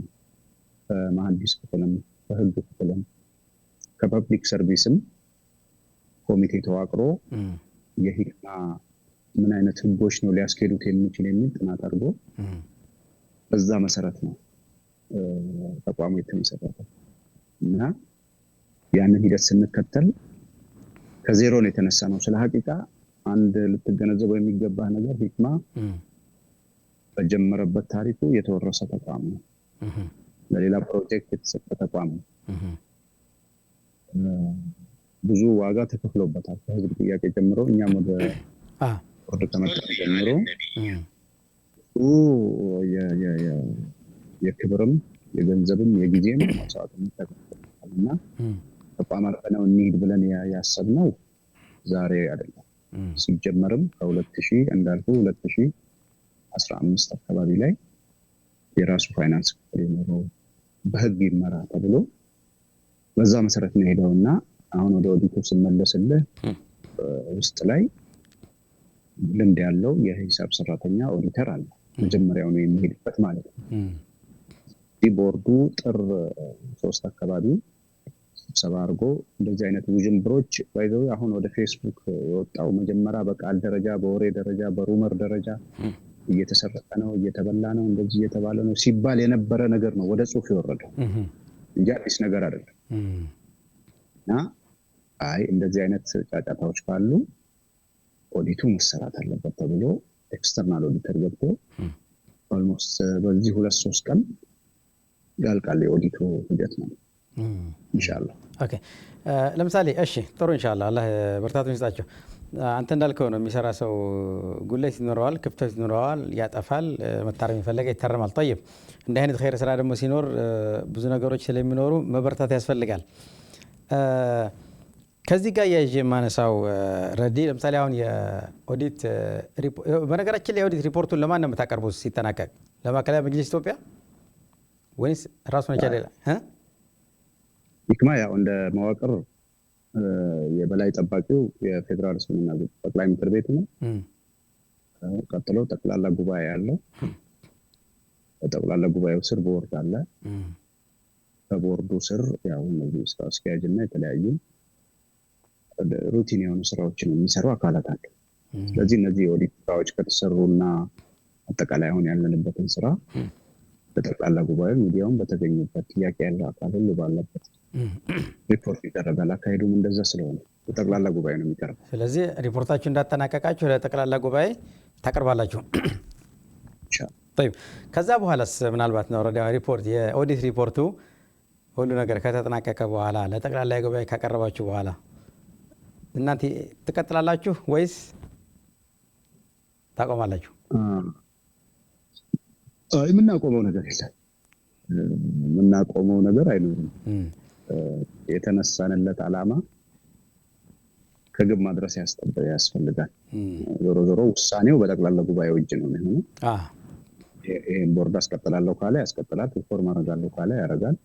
ከመሐንዲስ ክፍልም፣ ከህግ ክፍልም፣ ከፐብሊክ ሰርቪስም ኮሚቴ ተዋቅሮ የሂክማ ምን አይነት ህጎች ነው ሊያስኬዱት የሚችል የሚል ጥናት አድርጎ በዛ መሰረት ነው ተቋሙ የተመሰረተው። እና ያንን ሂደት ስንከተል ከዜሮ ነው የተነሳ ነው። ስለ ሀቂቃ አንድ ልትገነዘበው የሚገባህ ነገር ሂክማ በጀመረበት ታሪኩ የተወረሰ ተቋም ነው። ለሌላ ፕሮጀክት የተሰጠ ተቋም ነው። ብዙ ዋጋ ተከፍሎበታል። ከህዝብ ጥያቄ ጀምሮ እኛም ወደ ተመጣጣ ጀምሮ የክብርም የገንዘብም የጊዜም መስዋዕትነት ተከፍሎበታል። እና ተቋም አልፈነው እንሂድ ብለን ያሰብነው ዛሬ አይደለም። ሲጀመርም ከ2000 እንዳልኩ 2015 አካባቢ ላይ የራሱ ፋይናንስ ክፍል የኖረው በህግ ይመራ ተብሎ በዛ መሰረት ነው ሄደው እና አሁን ወደ ኦዲቱ ስመለስልህ ውስጥ ላይ ልምድ ያለው የሂሳብ ሰራተኛ ኦዲተር አለ። መጀመሪያው ነው የሚሄድበት ማለት ነው። ቦርዱ ጥር 3 አካባቢ ስብሰባ አድርጎ እንደዚህ አይነት ውዥንብሮች ባይዘው አሁን ወደ ፌስቡክ የወጣው መጀመሪያ በቃል ደረጃ፣ በወሬ ደረጃ፣ በሩመር ደረጃ እየተሰረቀ ነው፣ እየተበላ ነው፣ እንደዚህ እየተባለ ነው ሲባል የነበረ ነገር ነው ወደ ጽሁፍ የወረደው እንጂ አዲስ ነገር አይደለም። እና አይ እንደዚህ አይነት ጫጫታዎች ካሉ ኦዲቱ መሰራት አለበት ተብሎ ኤክስተርናል ኦዲተር ገብቶ ኦልሞስት በዚህ 2-3 ቀን ያልቃል የኦዲቱ ሂደት ነው ኢንሻአላህ። ኦኬ ለምሳሌ እሺ ጥሩ ኢንሻአላህ አላህ በርታቱን ይስጣቸው። አንተ እንዳልከው ነው የሚሰራ ሰው ጉለት ይኖረዋል፣ ክፍተት ይኖረዋል፣ ያጠፋል፣ መታረም ይፈልጋ ይታረማል። طيب እንዲህ አይነት ኸይር ስራ ደግሞ ሲኖር ብዙ ነገሮች ስለሚኖሩ መበርታት ያስፈልጋል። ከዚህ ጋር ያይዤ ማነሳው ረዲ ለምሳሌ አሁን የኦዲት በነገራችን ላይ የኦዲት ሪፖርቱን ለማን ነው የምታቀርቡት ሲጠናቀቅ? ለማዕከላዊ መጅሊስ ኢትዮጵያ ወይስ ራሱን የቻለ ሂክማ ያው እንደ መዋቅር የበላይ ጠባቂው የፌዴራል እስልምና ጠቅላይ ምክር ቤት ነው። ቀጥሎ ጠቅላላ ጉባኤ ያለው፣ ጠቅላላ ጉባኤው ስር ቦርድ አለ። በቦርዱ ስር ያው እነዚህ ስራ አስኪያጅ እና የተለያዩ ሩቲን የሆኑ ስራዎችን የሚሰሩ አካላት አሉ። ስለዚህ እነዚህ የኦዲት ስራዎች ከተሰሩና አጠቃላይ አሁን ያለንበትን ስራ በጠቅላላ ጉባኤ ሚዲያውን በተገኘበት ጥያቄ ያለው አካል ሁሉ ባለበት ሪፖርት ይደረጋል። አካሄዱም እንደዛ ስለሆነ በጠቅላላ ጉባኤ ነው የሚቀርበው። ስለዚህ ሪፖርታችሁ እንዳጠናቀቃችሁ ለጠቅላላ ጉባኤ ታቀርባላችሁ። طيب ከዛ በኋላስ ምናልባት ነው ሪፖርት የኦዲት ሪፖርቱ ሁሉ ነገር ከተጠናቀቀ በኋላ ለጠቅላላ ጉባኤ ካቀረባችሁ በኋላ እናንተ ትቀጥላላችሁ ወይስ ታቆማላችሁ? የምናቆመው ነገር የለም። የምናቆመው ነገር አይኖርም። የተነሳንለት ዓላማ ከግብ ማድረስ ያስፈልጋል። ዞሮ ዞሮ ውሳኔው በጠቅላላ ጉባኤው እጅ ነው የሚሆነው። ይሄን ቦርድ አስቀጥላለሁ ካለ ያስቀጥላል፣ ሪፎርም አደርጋለሁ ካለ ያደርጋል፣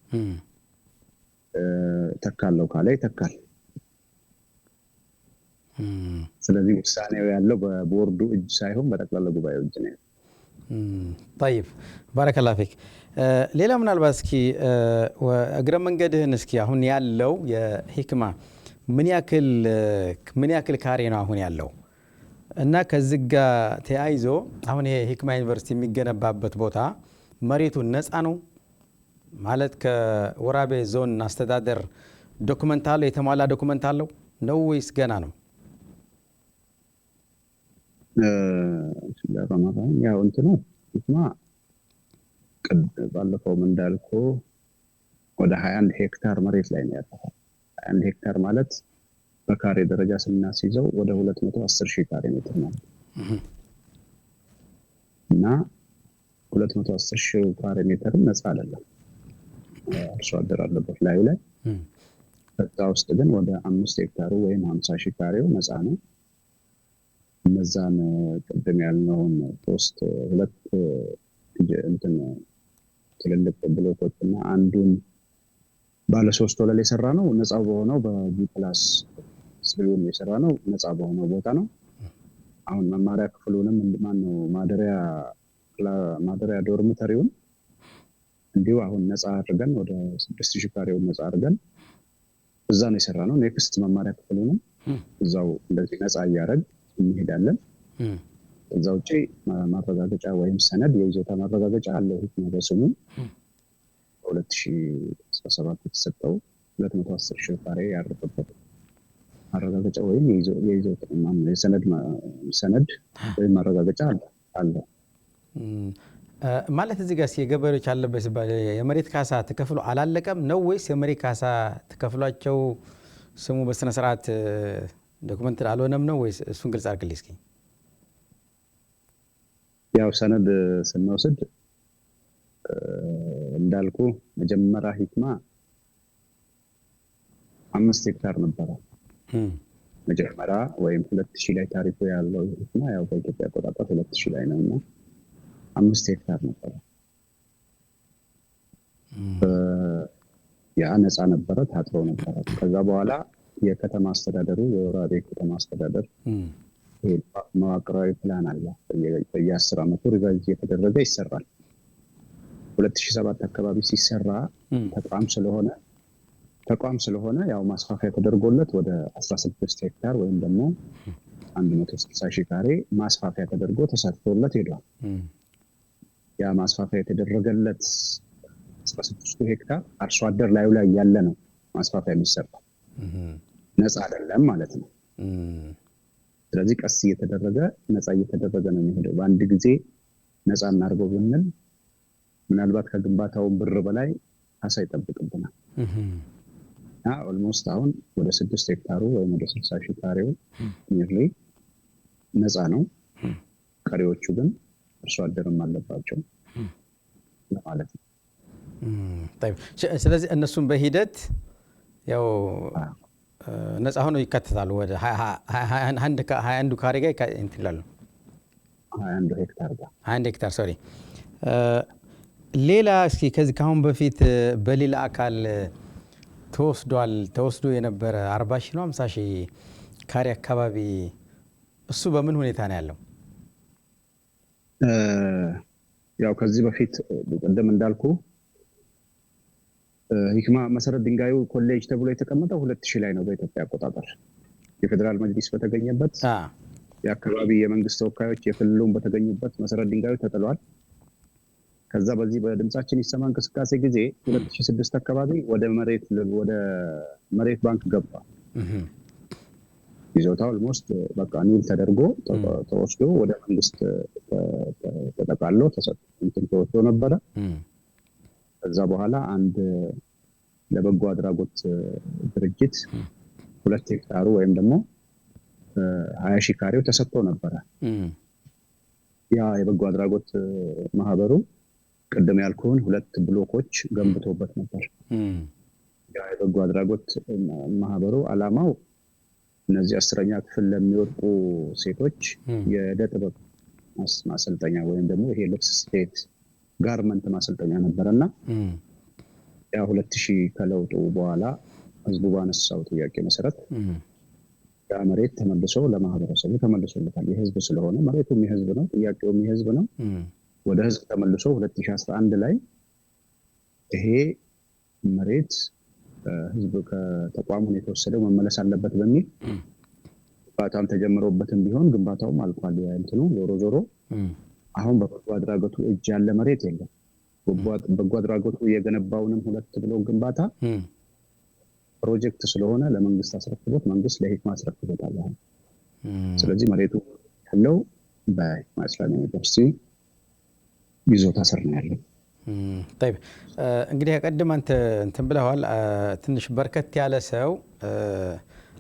ተካለው ካለ ይተካል። ስለዚህ ውሳኔው ያለው በቦርዱ እጅ ሳይሆን በጠቅላላ ጉባኤው እጅ ነው። طيب بارك الله فيك። ሌላ ምናልባት እስኪ እግረ መንገድህን እስኪ አሁን ያለው የሂክማ ምን ያክል ካሬ ነው አሁን ያለው እና ከዚህ ጋር ተያይዞ አሁን ይሄ ሂክማ ዩኒቨርሲቲ የሚገነባበት ቦታ መሬቱ ነፃ ነው ማለት ከወራቤ ዞን አስተዳደር ዶክመንት አለው? የተሟላ ዶክመንት አለው ነው ወይስ ገና ነው? ያው እንትኑ ይስማ ባለፈውም እንዳልኩ ወደ 21 ሄክታር መሬት ላይ ነው ያለው። 21 ሄክታር ማለት በካሬ ደረጃ ስናስይዘው ወደ 210,000 ካሬ ሜትር ነው እና 210,000 ካሬ ሜትር ነፃ አይደለም፣ አርሶ አደር አለበት ላዩ ላይ። ከዛ ውስጥ ግን ወደ 5 ሄክታሩ ወይም 50,000 ካሬው ነፃ ነው። እነዛን ቅድም ያልነውን ሁለት እንትን ትልልቅ ብሎኮች እና አንዱን ባለ 3 ወለል የሰራ ነው ነፃው በሆነው በጂፕላስ ስሪውን የሰራ ነው ነፃ በሆነው ቦታ ነው። አሁን መማሪያ ክፍሉንም ማነው ማደሪያ ዶርሚተሪውን እንዲሁ አሁን ነፃ አድርገን ወደ 6,000 ካሬውን ነፃ አድርገን እዛ ነው የሰራ ነው። ኔክስት መማሪያ ክፍሉንም እዛው እንደዚህ ነፃ እያደረግ እንሄዳለን። እዛ ውጪ ማረጋገጫ ወይም ሰነድ የይዞታ ማረጋገጫ አለው ህክማ በስሙ 2017 የተሰጠው 210,000 ካሬ ያረፈበት ማረጋገጫ ወይም የይዞታ ሰነድ ወይም ማረጋገጫ አለ። ማለት እዚህ ጋር የገበሬዎች አለበት ሲባል የመሬት ካሳ ተከፍሎ አላለቀም ነው ወይስ የመሬት ካሳ ተከፍሏቸው ስሙ በስነ ስርዓት ዶክመንት አልሆነም ነው ወይስ? እሱን ግልጽ አድርግልኝ እስኪ። ያው ሰነድ ስንወስድ እንዳልኩ መጀመሪያ ህክማ 5 ሄክታር ነበረ መጀመሪያ ወይም 2000 ላይ ታሪኩ ያለው ህክማ ያው በኢትዮጵያ አቆጣጠር 2000 ላይ ነውና 5 ሄክታር ነበረ። ያ ነፃ ነበረ፣ ታጥሮ ነበረ። ከዛ በኋላ የከተማ አስተዳደሩ የወራቤ ከተማ አስተዳደር መዋቅራዊ ፕላን አለ። በየ10 ዓመቱ ሪቫይዝ እየተደረገ ይሰራል። 2007 አካባቢ ሲሰራ ተቋም ስለሆነ ያው ማስፋፊያ ተደርጎለት ወደ 16 ሄክታር ወይም ደግሞ 160,000 ካሬ ማስፋፊያ ተደርጎ ተሰርቶለት ሄዷል። ያ ማስፋፊያ የተደረገለት 16 ሄክታር አርሶ አደር ላዩ ላይ ያለ ነው ማስፋፊያ የሚሰራው፣ ነፃ አይደለም ማለት ነው። ስለዚህ ቀስ እየተደረገ ነፃ እየተደረገ ነው የሚሄደው። በአንድ ጊዜ ነፃ እናድርገው ብንል ምናልባት ከግንባታው ብር በላይ ካሳ ይጠብቅብናል። ኦልሞስት አሁን ወደ 6 ሄክታሩ ወይም ወደ 60,000 ካሬው ኒርሊ ነፃ ነው። ቀሪዎቹ ግን አርሶ አደርም አለባቸው ማለት ነው። ስለዚህ እነሱም በሂደት ያው ነፃ ሆነው ይካተታሉ። ወደ 21 ካሬ ጋር እንትን ይላሉ። 21 ሄክታር ሶሪ። ሌላ እስኪ ከዚህ ካሁን በፊት በሌላ አካል ተወስዶ የነበረ 40,000 ነው 50,000 ካሬ አካባቢ እሱ በምን ሁኔታ ነው ያለው? ያው ከዚህ በፊት ቀደም እንዳልኩ ህክማ መሰረት ድንጋዩ ኮሌጅ ተብሎ የተቀመጠው 2000 ላይ ነው በኢትዮጵያ አቆጣጠር። የፌዴራል መጅሊስ በተገኘበት የአካባቢ የመንግስት ተወካዮች የክልሉን በተገኙበት መሰረት ድንጋዩ ተጥሏል። ከዛ በዚህ በድምጻችን ይሰማ እንቅስቃሴ ጊዜ 2006 አካባቢ ወደ መሬት ባንክ ገባ። ይዞታው ኦልሞስት በቃ ኒል ተደርጎ ተወስዶ ወደ መንግስት ተጠቃሎ ተወስዶ ነበረ። ከዛ በኋላ አንድ ለበጎ አድራጎት ድርጅት 2 ሄክታሩ ወይም ደግሞ 20,000 ካሬው ተሰጥቶ ነበረ። ያ የበጎ አድራጎት ማህበሩ ቅድም ያልኩህን 2 ብሎኮች ገንብቶበት ነበር። ያ የበጎ አድራጎት ማህበሩ አላማው እነዚህ 10ኛ ክፍል ለሚወድቁ ሴቶች የዕደ ጥበብ ማሰልጠኛ ወይም ደግሞ ይሄ ልብስ ስፌት ጋርመንት ማሰልጠኛ ነበርና ያ 2000 ከለውጡ በኋላ ህዝቡ ባነሳው ጥያቄ መሰረት ያ መሬት ተመልሶ ለማህበረሰቡ ተመልሶለታል። የህዝብ ስለሆነ መሬቱም የህዝብ ነው፣ ጥያቄውም የህዝብ ነው። ወደ ህዝብ ተመልሶ 2011 ላይ ይሄ መሬት ህዝብ ከተቋሙን የተወሰደው መመለስ አለበት በሚል ግንባታም ተጀምሮበትም ቢሆን ግንባታውም አልቋል። እንትኑ ዞሮ አሁን በበጎ አድራጎቱ እጅ ያለ መሬት የለም። በጎ አድራጎቱ የገነባውንም 2 ብሎክ ግንባታ ፕሮጀክት ስለሆነ ለመንግስት አስረክቦት መንግስት ለሂክማ አስረክቦታል። ስለዚህ መሬቱ ያለው በሂክማ እስላሚያ ዩኒቨርሲቲ ይዞታ ስር ነው ያለው። طيب እንግዲህ ቀደም አንተ እንትን ብለዋል። ትንሽ በርከት ያለ ሰው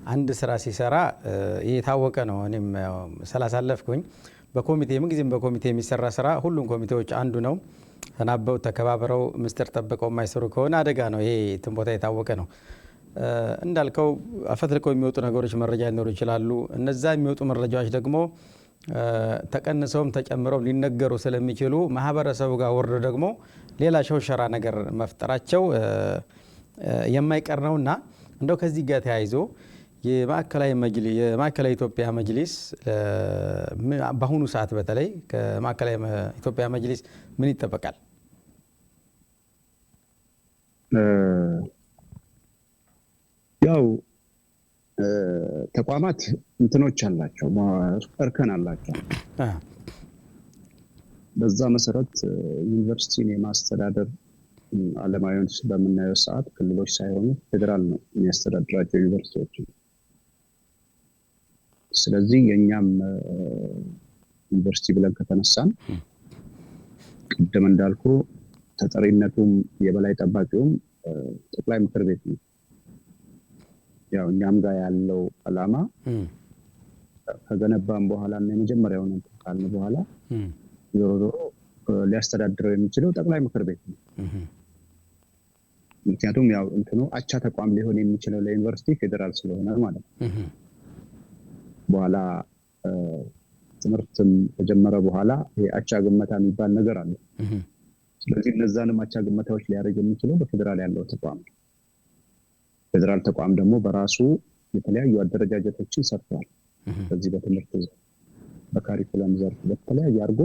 አንድ ስራ ሲሰራ የታወቀ ነው። እኔም ስላሳለፍኩኝ በኮሚቴ ምን ጊዜም በኮሚቴ የሚሰራ ስራ ሁሉም ኮሚቴዎች አንዱ ነው። ተናበው ተከባብረው ምስጢር ጠብቀው የማይሰሩ ከሆነ አደጋ ነው። ይሄ እንትን ቦታ የታወቀ ነው። እንዳልከው አፈትልከው የሚወጡ ነገሮች መረጃ ሊኖሩ ይችላሉ። እነዛ የሚወጡ መረጃዎች ደግሞ ተቀንሰውም ተጨምረው ሊነገሩ ስለሚችሉ ማህበረሰቡ ጋር ወርዶ ደግሞ ሌላ ሸውሸራ ነገር መፍጠራቸው የማይቀር ነውና እንደው ከዚህ ጋር ተያይዞ የማዕከላዊ ኢትዮጵያ መጅሊስ በአሁኑ ሰዓት በተለይ ከማዕከላዊ ኢትዮጵያ መጅሊስ ምን ይጠበቃል? ያው ተቋማት እንትኖች አላቸው፣ እርከን አላቸው። በዛ መሰረት ዩኒቨርሲቲን የማስተዳደር ዓለማዊውን በምናየው ሰዓት ክልሎች ሳይሆኑ ፌዴራል ነው የሚያስተዳድራቸው ዩኒቨርሲቲዎች። ስለዚህ የኛም ዩኒቨርሲቲ ብለን ከተነሳን ቅድም እንዳልኩ ተጠሪነቱም የበላይ ጠባቂውም ጠቅላይ ምክር ቤት ነው። ያው እኛም ጋር ያለው ዓላማ ከገነባም በኋላ እና የመጀመሪያውን ካልን በኋላ ዞሮ ዞሮ ሊያስተዳድረው የሚችለው ጠቅላይ ምክር ቤት ነው። ምክንያቱም ያው እንትኑ አቻ ተቋም ሊሆን የሚችለው ለዩኒቨርሲቲ ፌዴራል ስለሆነ ማለት ነው። በኋላ ትምህርትም ተጀመረ በኋላ የአቻ ግመታ የሚባል ነገር አለ። ስለዚህ እነዛንም አቻ ግመታዎች ሊያደርግ የሚችለው በፌዴራል ያለው ተቋም ነው። ፌዴራል ተቋም ደግሞ በራሱ የተለያዩ አደረጃጀቶችን ሰርቷል። በዚህ በትምህርት ዘርፍ በካሪኩለም ዘርፍ በተለያየ አድርጎ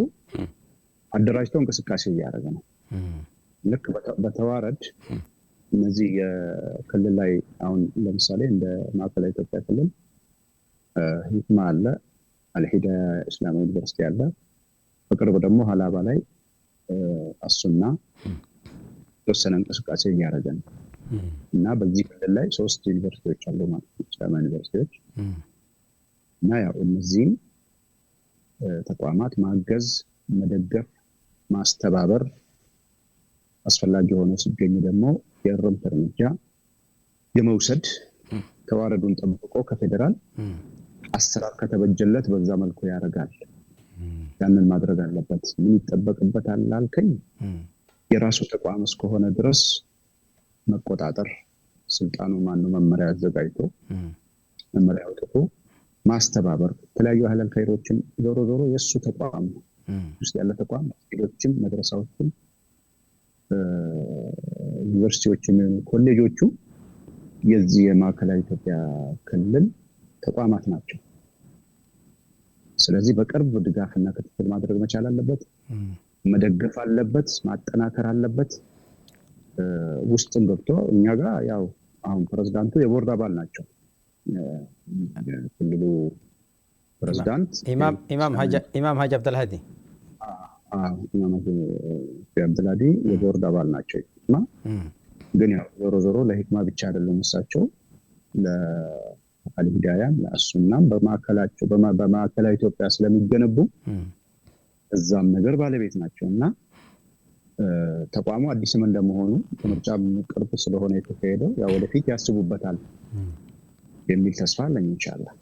አደራጅቶ እንቅስቃሴ እያደረገ ነው። ልክ በተዋረድ እነዚህ የክልል ላይ አሁን ለምሳሌ እንደ ማዕከላዊ ኢትዮጵያ ክልል ሂክማ አለ፣ አልሂዳያ እስላማዊ ዩኒቨርሲቲ አለ። በቅርብ ደግሞ ሀላባ ላይ አሱና የተወሰነ እንቅስቃሴ እያደረገ ነው እና በዚህ ክልል ላይ 3 ዩኒቨርሲቲዎች አሉ ማለት ነው፣ እስላማዊ ዩኒቨርሲቲዎች እና ያው እነዚህም ተቋማት ማገዝ፣ መደገፍ፣ ማስተባበር አስፈላጊ ሆኖ ሲገኝ ደግሞ የእርምት እርምጃ የመውሰድ ተዋረዱን ጠብቆ ከፌዴራል አሰራር ከተበጀለት በዛ መልኩ ያደርጋል። ያንን ማድረግ አለበት። ምን ይጠበቅበታል አልከኝ? የራሱ ተቋም እስከሆነ ድረስ መቆጣጠር ስልጣኑ ማነው መመሪያ አዘጋጅቶ መመሪያ አውጥቶ ማስተባበር የተለያዩ አህለል ኸይሮችን ዞሮ ዞሮ የሱ ተቋም ነው ውስጥ ያለ ተቋም ሌሎችም መድረሳዎችም ዩኒቨርሲቲዎችም ኮሌጆቹ የዚህ የማዕከላዊ ኢትዮጵያ ክልል ተቋማት ናቸው። ስለዚህ በቅርብ ድጋፍና ክትትል ማድረግ መቻል አለበት፣ መደገፍ አለበት፣ ማጠናከር አለበት። ውስጥም ገብቶ እኛ ጋር ያው አሁን ፕሬዝዳንቱ የቦርድ አባል ናቸው። ክልሉ ፕሬዝዳንት ኢማም ሀጂ አብደልሃዲ ኢማም ሀጂ አብደልሃዲ የቦርድ አባል ናቸው። ግን ያው ዞሮ ዞሮ ለሂክማ ብቻ አይደለም እሳቸው ለአልሂዳያም ለአሱናም በማዕከላዊ ኢትዮጵያ ስለሚገነቡ እዛም ነገር ባለቤት ናቸው እና ተቋሙ አዲስም እንደመሆኑ ከምርጫም ቅርብ ስለሆነ የተካሄደው ያው ወደፊት ያስቡበታል የሚል ተስፋ አለኝ ኢንሻአላህ።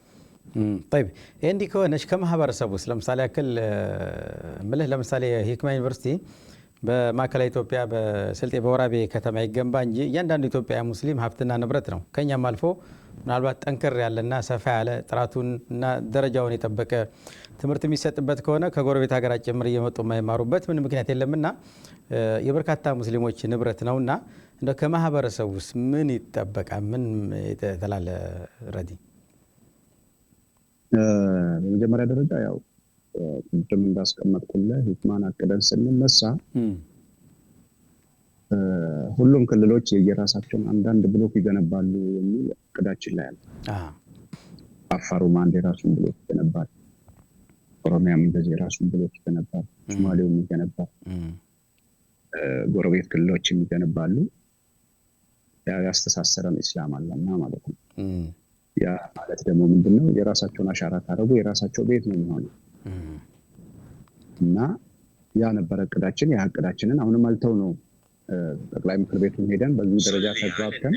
طيب እንዲህ ከሆነሽ ከማህበረሰቡ ውስጥ ለምሳሌ ያክል ምልህ ለምሳሌ ሂክማ ዩኒቨርሲቲ በማዕከላዊ ኢትዮጵያ በስልጤ በወራቤ ከተማ ይገንባ እንጂ እያንዳንዱ ኢትዮጵያ ሙስሊም ሀብትና ንብረት ነው። ከኛም አልፎ ምናልባት ጠንከር ያለና ሰፋ ያለ ጥራቱን እና ደረጃውን የጠበቀ ትምህርት የሚሰጥበት ከሆነ ከጎረቤት ሀገራት ጭምር እየመጡ የማይማሩበት ምን ምክንያት የለምና የበርካታ ሙስሊሞች ንብረት ነውና እንደ ከማህበረሰቡ ውስጥ ምን ይጠበቃል? ምን ተላለ ረዲ? በመጀመሪያ ደረጃ ያው ቅድም እንዳስቀመጥኩልህ ሂክማን አቅደን ስንነሳ ሁሉም ክልሎች የየራሳቸውን አንዳንድ ብሎክ ይገነባሉ የሚል እቅዳችን ላይ አለ። አፋሩም አንድ የራሱን ብሎክ ይገነባል፣ ኦሮሚያም እንደዚህ የራሱን ብሎክ ይገነባል፣ ሶማሌውም ይገነባል፣ ጎረቤት ክልሎችም ይገነባሉ። ያስተሳሰረን ኢስላም አለና ማለት ነው። ያ ማለት ደግሞ ምንድነው የራሳቸውን አሻራ ካደረጉ የራሳቸው ቤት ነው የሚሆነው እና ያ ነበር እቅዳችን። ያ እቅዳችንን አሁንም አልተው ነው ጠቅላይ ምክር ቤቱን ሄደን በዚህ ደረጃ ተግባብተን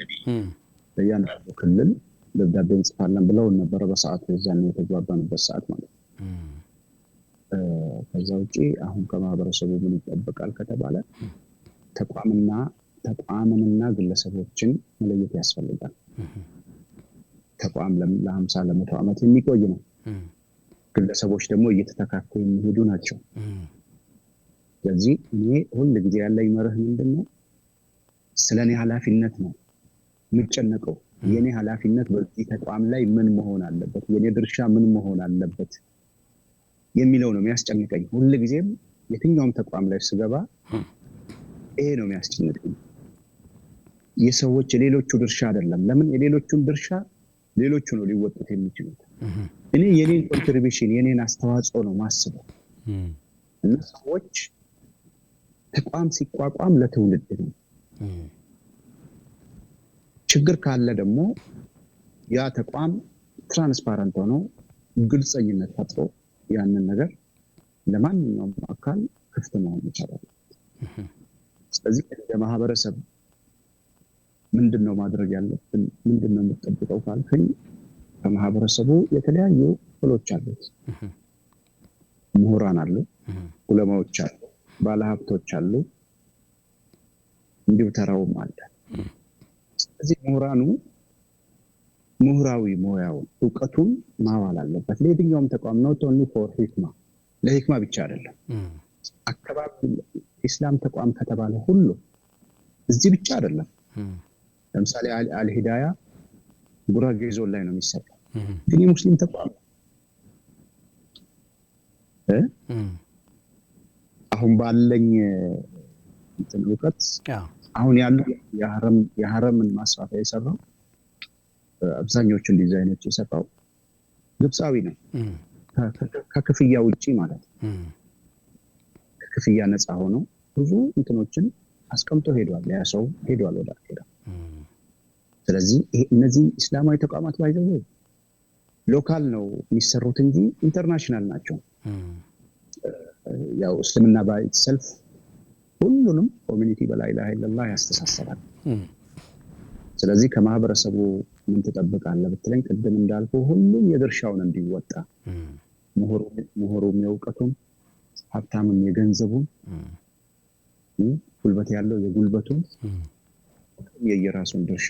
በእያንዳንዱ ክልል ደብዳቤ እንጽፋለን ብለው ነበረ በሰዓቱ የዛን የተግባባንበት ሰዓት ማለት ነው። ከዛ ውጪ አሁን ከማህበረሰቡ ምን ይጠበቃል ከተባለ ተቋምንና ግለሰቦችን መለየት ያስፈልጋል። ተቋም ለ50 ለ100 ዓመት የሚቆይ ነው። ግለሰቦች ደግሞ እየተተካኩ የሚሄዱ ናቸው። ስለዚህ እኔ ሁሉ ጊዜ ያለኝ መርህ ምንድነው ስለኔ ኃላፊነት ነው የምጨነቀው። የኔ ኃላፊነት በዚህ ተቋም ላይ ምን መሆን አለበት፣ የኔ ድርሻ ምን መሆን አለበት የሚለው ነው የሚያስጨንቀኝ። ሁሉ ጊዜም የትኛውም ተቋም ላይ ስገባ ይሄ ነው የሚያስጨንቀኝ። የሰዎች የሌሎቹ ድርሻ አይደለም። ለምን የሌሎቹን ድርሻ ሌሎቹ ነው ሊወጡት የሚችሉት። እኔ የኔን ኮንትሪቢዩሽን የኔን አስተዋጽኦ ነው ማስበው። እና ሰዎች ተቋም ሲቋቋም ለትውልድ ነው። ችግር ካለ ደግሞ ያ ተቋም ትራንስፓረንት ሆኖ ግልጸኝነት ፈጥሮ ያንን ነገር ለማንኛውም አካል ክፍት መሆን ይችላል። ስለዚህ እንደ ማህበረሰብ ምንድነው ማድረግ ያለብን? ምንድነው የምትጠብቀው ካልከኝ ከማህበረሰቡ የተለያዩ ክፍሎች አሉት። ምሁራን አሉ፣ ዑለማዎች አሉ፣ ባለሀብቶች አሉ፣ እንዲሁ ተራውም አለ። ስለዚህ ምሁራዊ ሙያውን እውቀቱን ማዋል አለበት። ለየትኛውም ተቋም ነው ኦንሊ ፎር ሂክማ፣ ለሂክማ ብቻ አይደለም። አካባቢ ኢስላም ተቋም ከተባለ ሁሉ እዚህ ብቻ አይደለም። ለምሳሌ አልሂዳያ ጉራጌ ዞን ላይ ነው የሚሰራው፣ ግን የሙስሊም ተቋም አሁን ባለኝ እውቀት አሁን ያለው የሐረምን ማስፋፊያ የሰራው አብዛኞቹን ዲዛይኖች የሰራው ግብፃዊ ነው፣ ከክፍያ ውጪ ማለት ነው። ከክፍያ ነፃ ሆኖ ብዙ እንትኖችን አስቀምጦ ሄዷል። ያ ሰው ሄዷል ወደ አኼራ። ስለዚህ እነዚህ እስላማዊ ተቋማት ባይዘው ሎካል ነው የሚሰሩት እንጂ ኢንተርናሽናል ናቸው። ያው እስልምና ባይሰልፍ ሁሉንም ኮሚኒቲ በላይ ላይ ኢላላህ ያስተሳሰራል። ስለዚህ ከማህበረሰቡ ምን ትጠብቃለህ ብትለኝ ቅድም እንዳልኩ ሁሉም የድርሻውን እንዲወጣ ምሁሩም የእውቀቱም፣ ሀብታምም የገንዘቡም፣ ጉልበት ያለው የጉልበቱም የየራሱን ድርሻ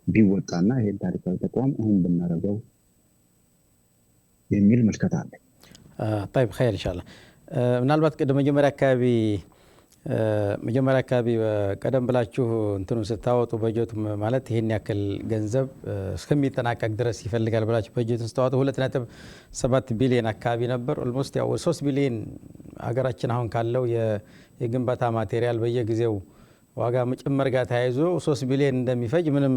ቢወጣና ይሄን ታሪካዊ ተቋም አሁን ብናደርገው የሚል ምልከታ አለ። طيب خير ان شاء الله። ምናልባት ቅድም መጀመሪያ አካባቢ ቀደም ብላችሁ እንትኑን ስታወጡ በጀቱ ማለት ይሄን ያክል ገንዘብ እስከሚጠናቀቅ ድረስ ይፈልጋል ብላችሁ በጀቱን ስታወጡ 2.7 ቢሊዮን አካባቢ ነበር። ኦልሞስት ያው 3 ቢሊዮን ሀገራችን አሁን ካለው የግንባታ ማቴሪያል በየጊዜው ዋጋ መጨመር ጋር ተያይዞ 3 ቢሊዮን እንደሚፈጅ ምንም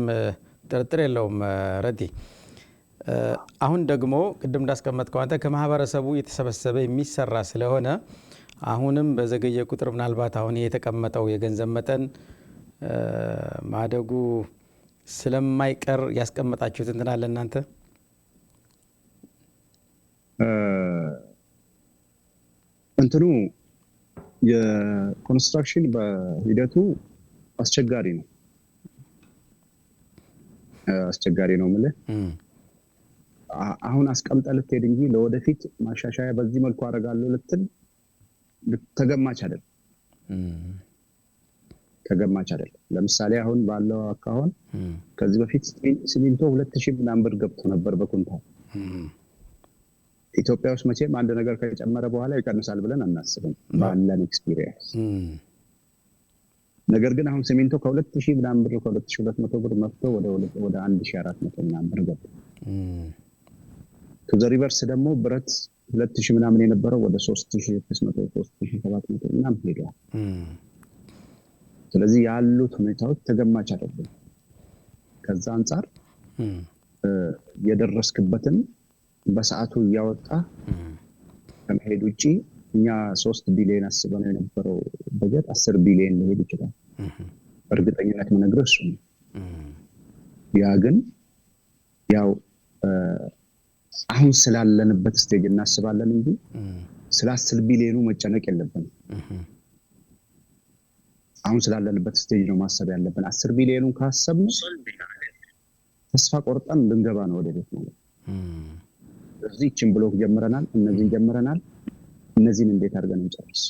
ጥርጥር የለውም። ረዲ አሁን ደግሞ ቅድም እንዳስቀመጥከው አንተ ከማህበረሰቡ የተሰበሰበ የሚሰራ ስለሆነ አሁንም በዘገየ ቁጥር ምናልባት አሁን የተቀመጠው የገንዘብ መጠን ማደጉ ስለማይቀር ያስቀመጣችሁት እንትን አለ እናንተ? እንትኑ የኮንስትራክሽን በሂደቱ አስቸጋሪ ነው የምልህ። አሁን አስቀምጠህ ልትሄድ እንጂ ለወደፊት ማሻሻያ በዚህ መልኩ አደርጋለሁ ልትል ተገማች አይደለም። ለምሳሌ አሁን ባለው አካሁን ከዚህ በፊት ሲሚንቶ 2000 ምናምን ብር ገብቶ ነበር በኩንታል። ኢትዮጵያ ውስጥ መቼም አንድ ነገር ከጨመረ በኋላ ይቀንሳል ብለን አናስብም ባለን ኤክስፒሪየንስ። ነገር ግን አሁን ሲሚንቶ ከ2000 ምናምን ብር ከ2200 ብር መጥቶ ወደ 1400 ምናምን ብር ገብቶ ከዛ ሪቨርስ ደግሞ ብረት 2000 ምናምን የነበረው ወደ 3600 3700 ምናምን ሄዷል። ስለዚህ ያሉት ሁኔታዎች ተገማች አይደሉም። ከዛ አንፃር የደረስክበትን በሰዓቱ እያወጣ ከመሄድ ውጪ እኛ 3 ቢሊዮን አስበነው የነበረው በጀት 10 ቢሊዮን ሊሄድ ይችላል። እርግጠኝነት መነግርህ እሱ ነው። ያ ግን ያው አሁን ስላለንበት ስቴጅ እናስባለን እንጂ ስለ 10 ቢሊዮኑ መጨነቅ የለብንም። አሁን ስላለንበት ስቴጅ ነው ማሰብ ያለብን። 10 ቢሊዮኑን ካሰብን ተስፋ ቆርጠን ልንገባ ነው ወደ ቤት ማለት። ስለዚህ እቺን ብሎክ ጀምረናል፣ እነዚህን ጀምረናል። እነዚህን እንዴት አድርገን እንጨርስ?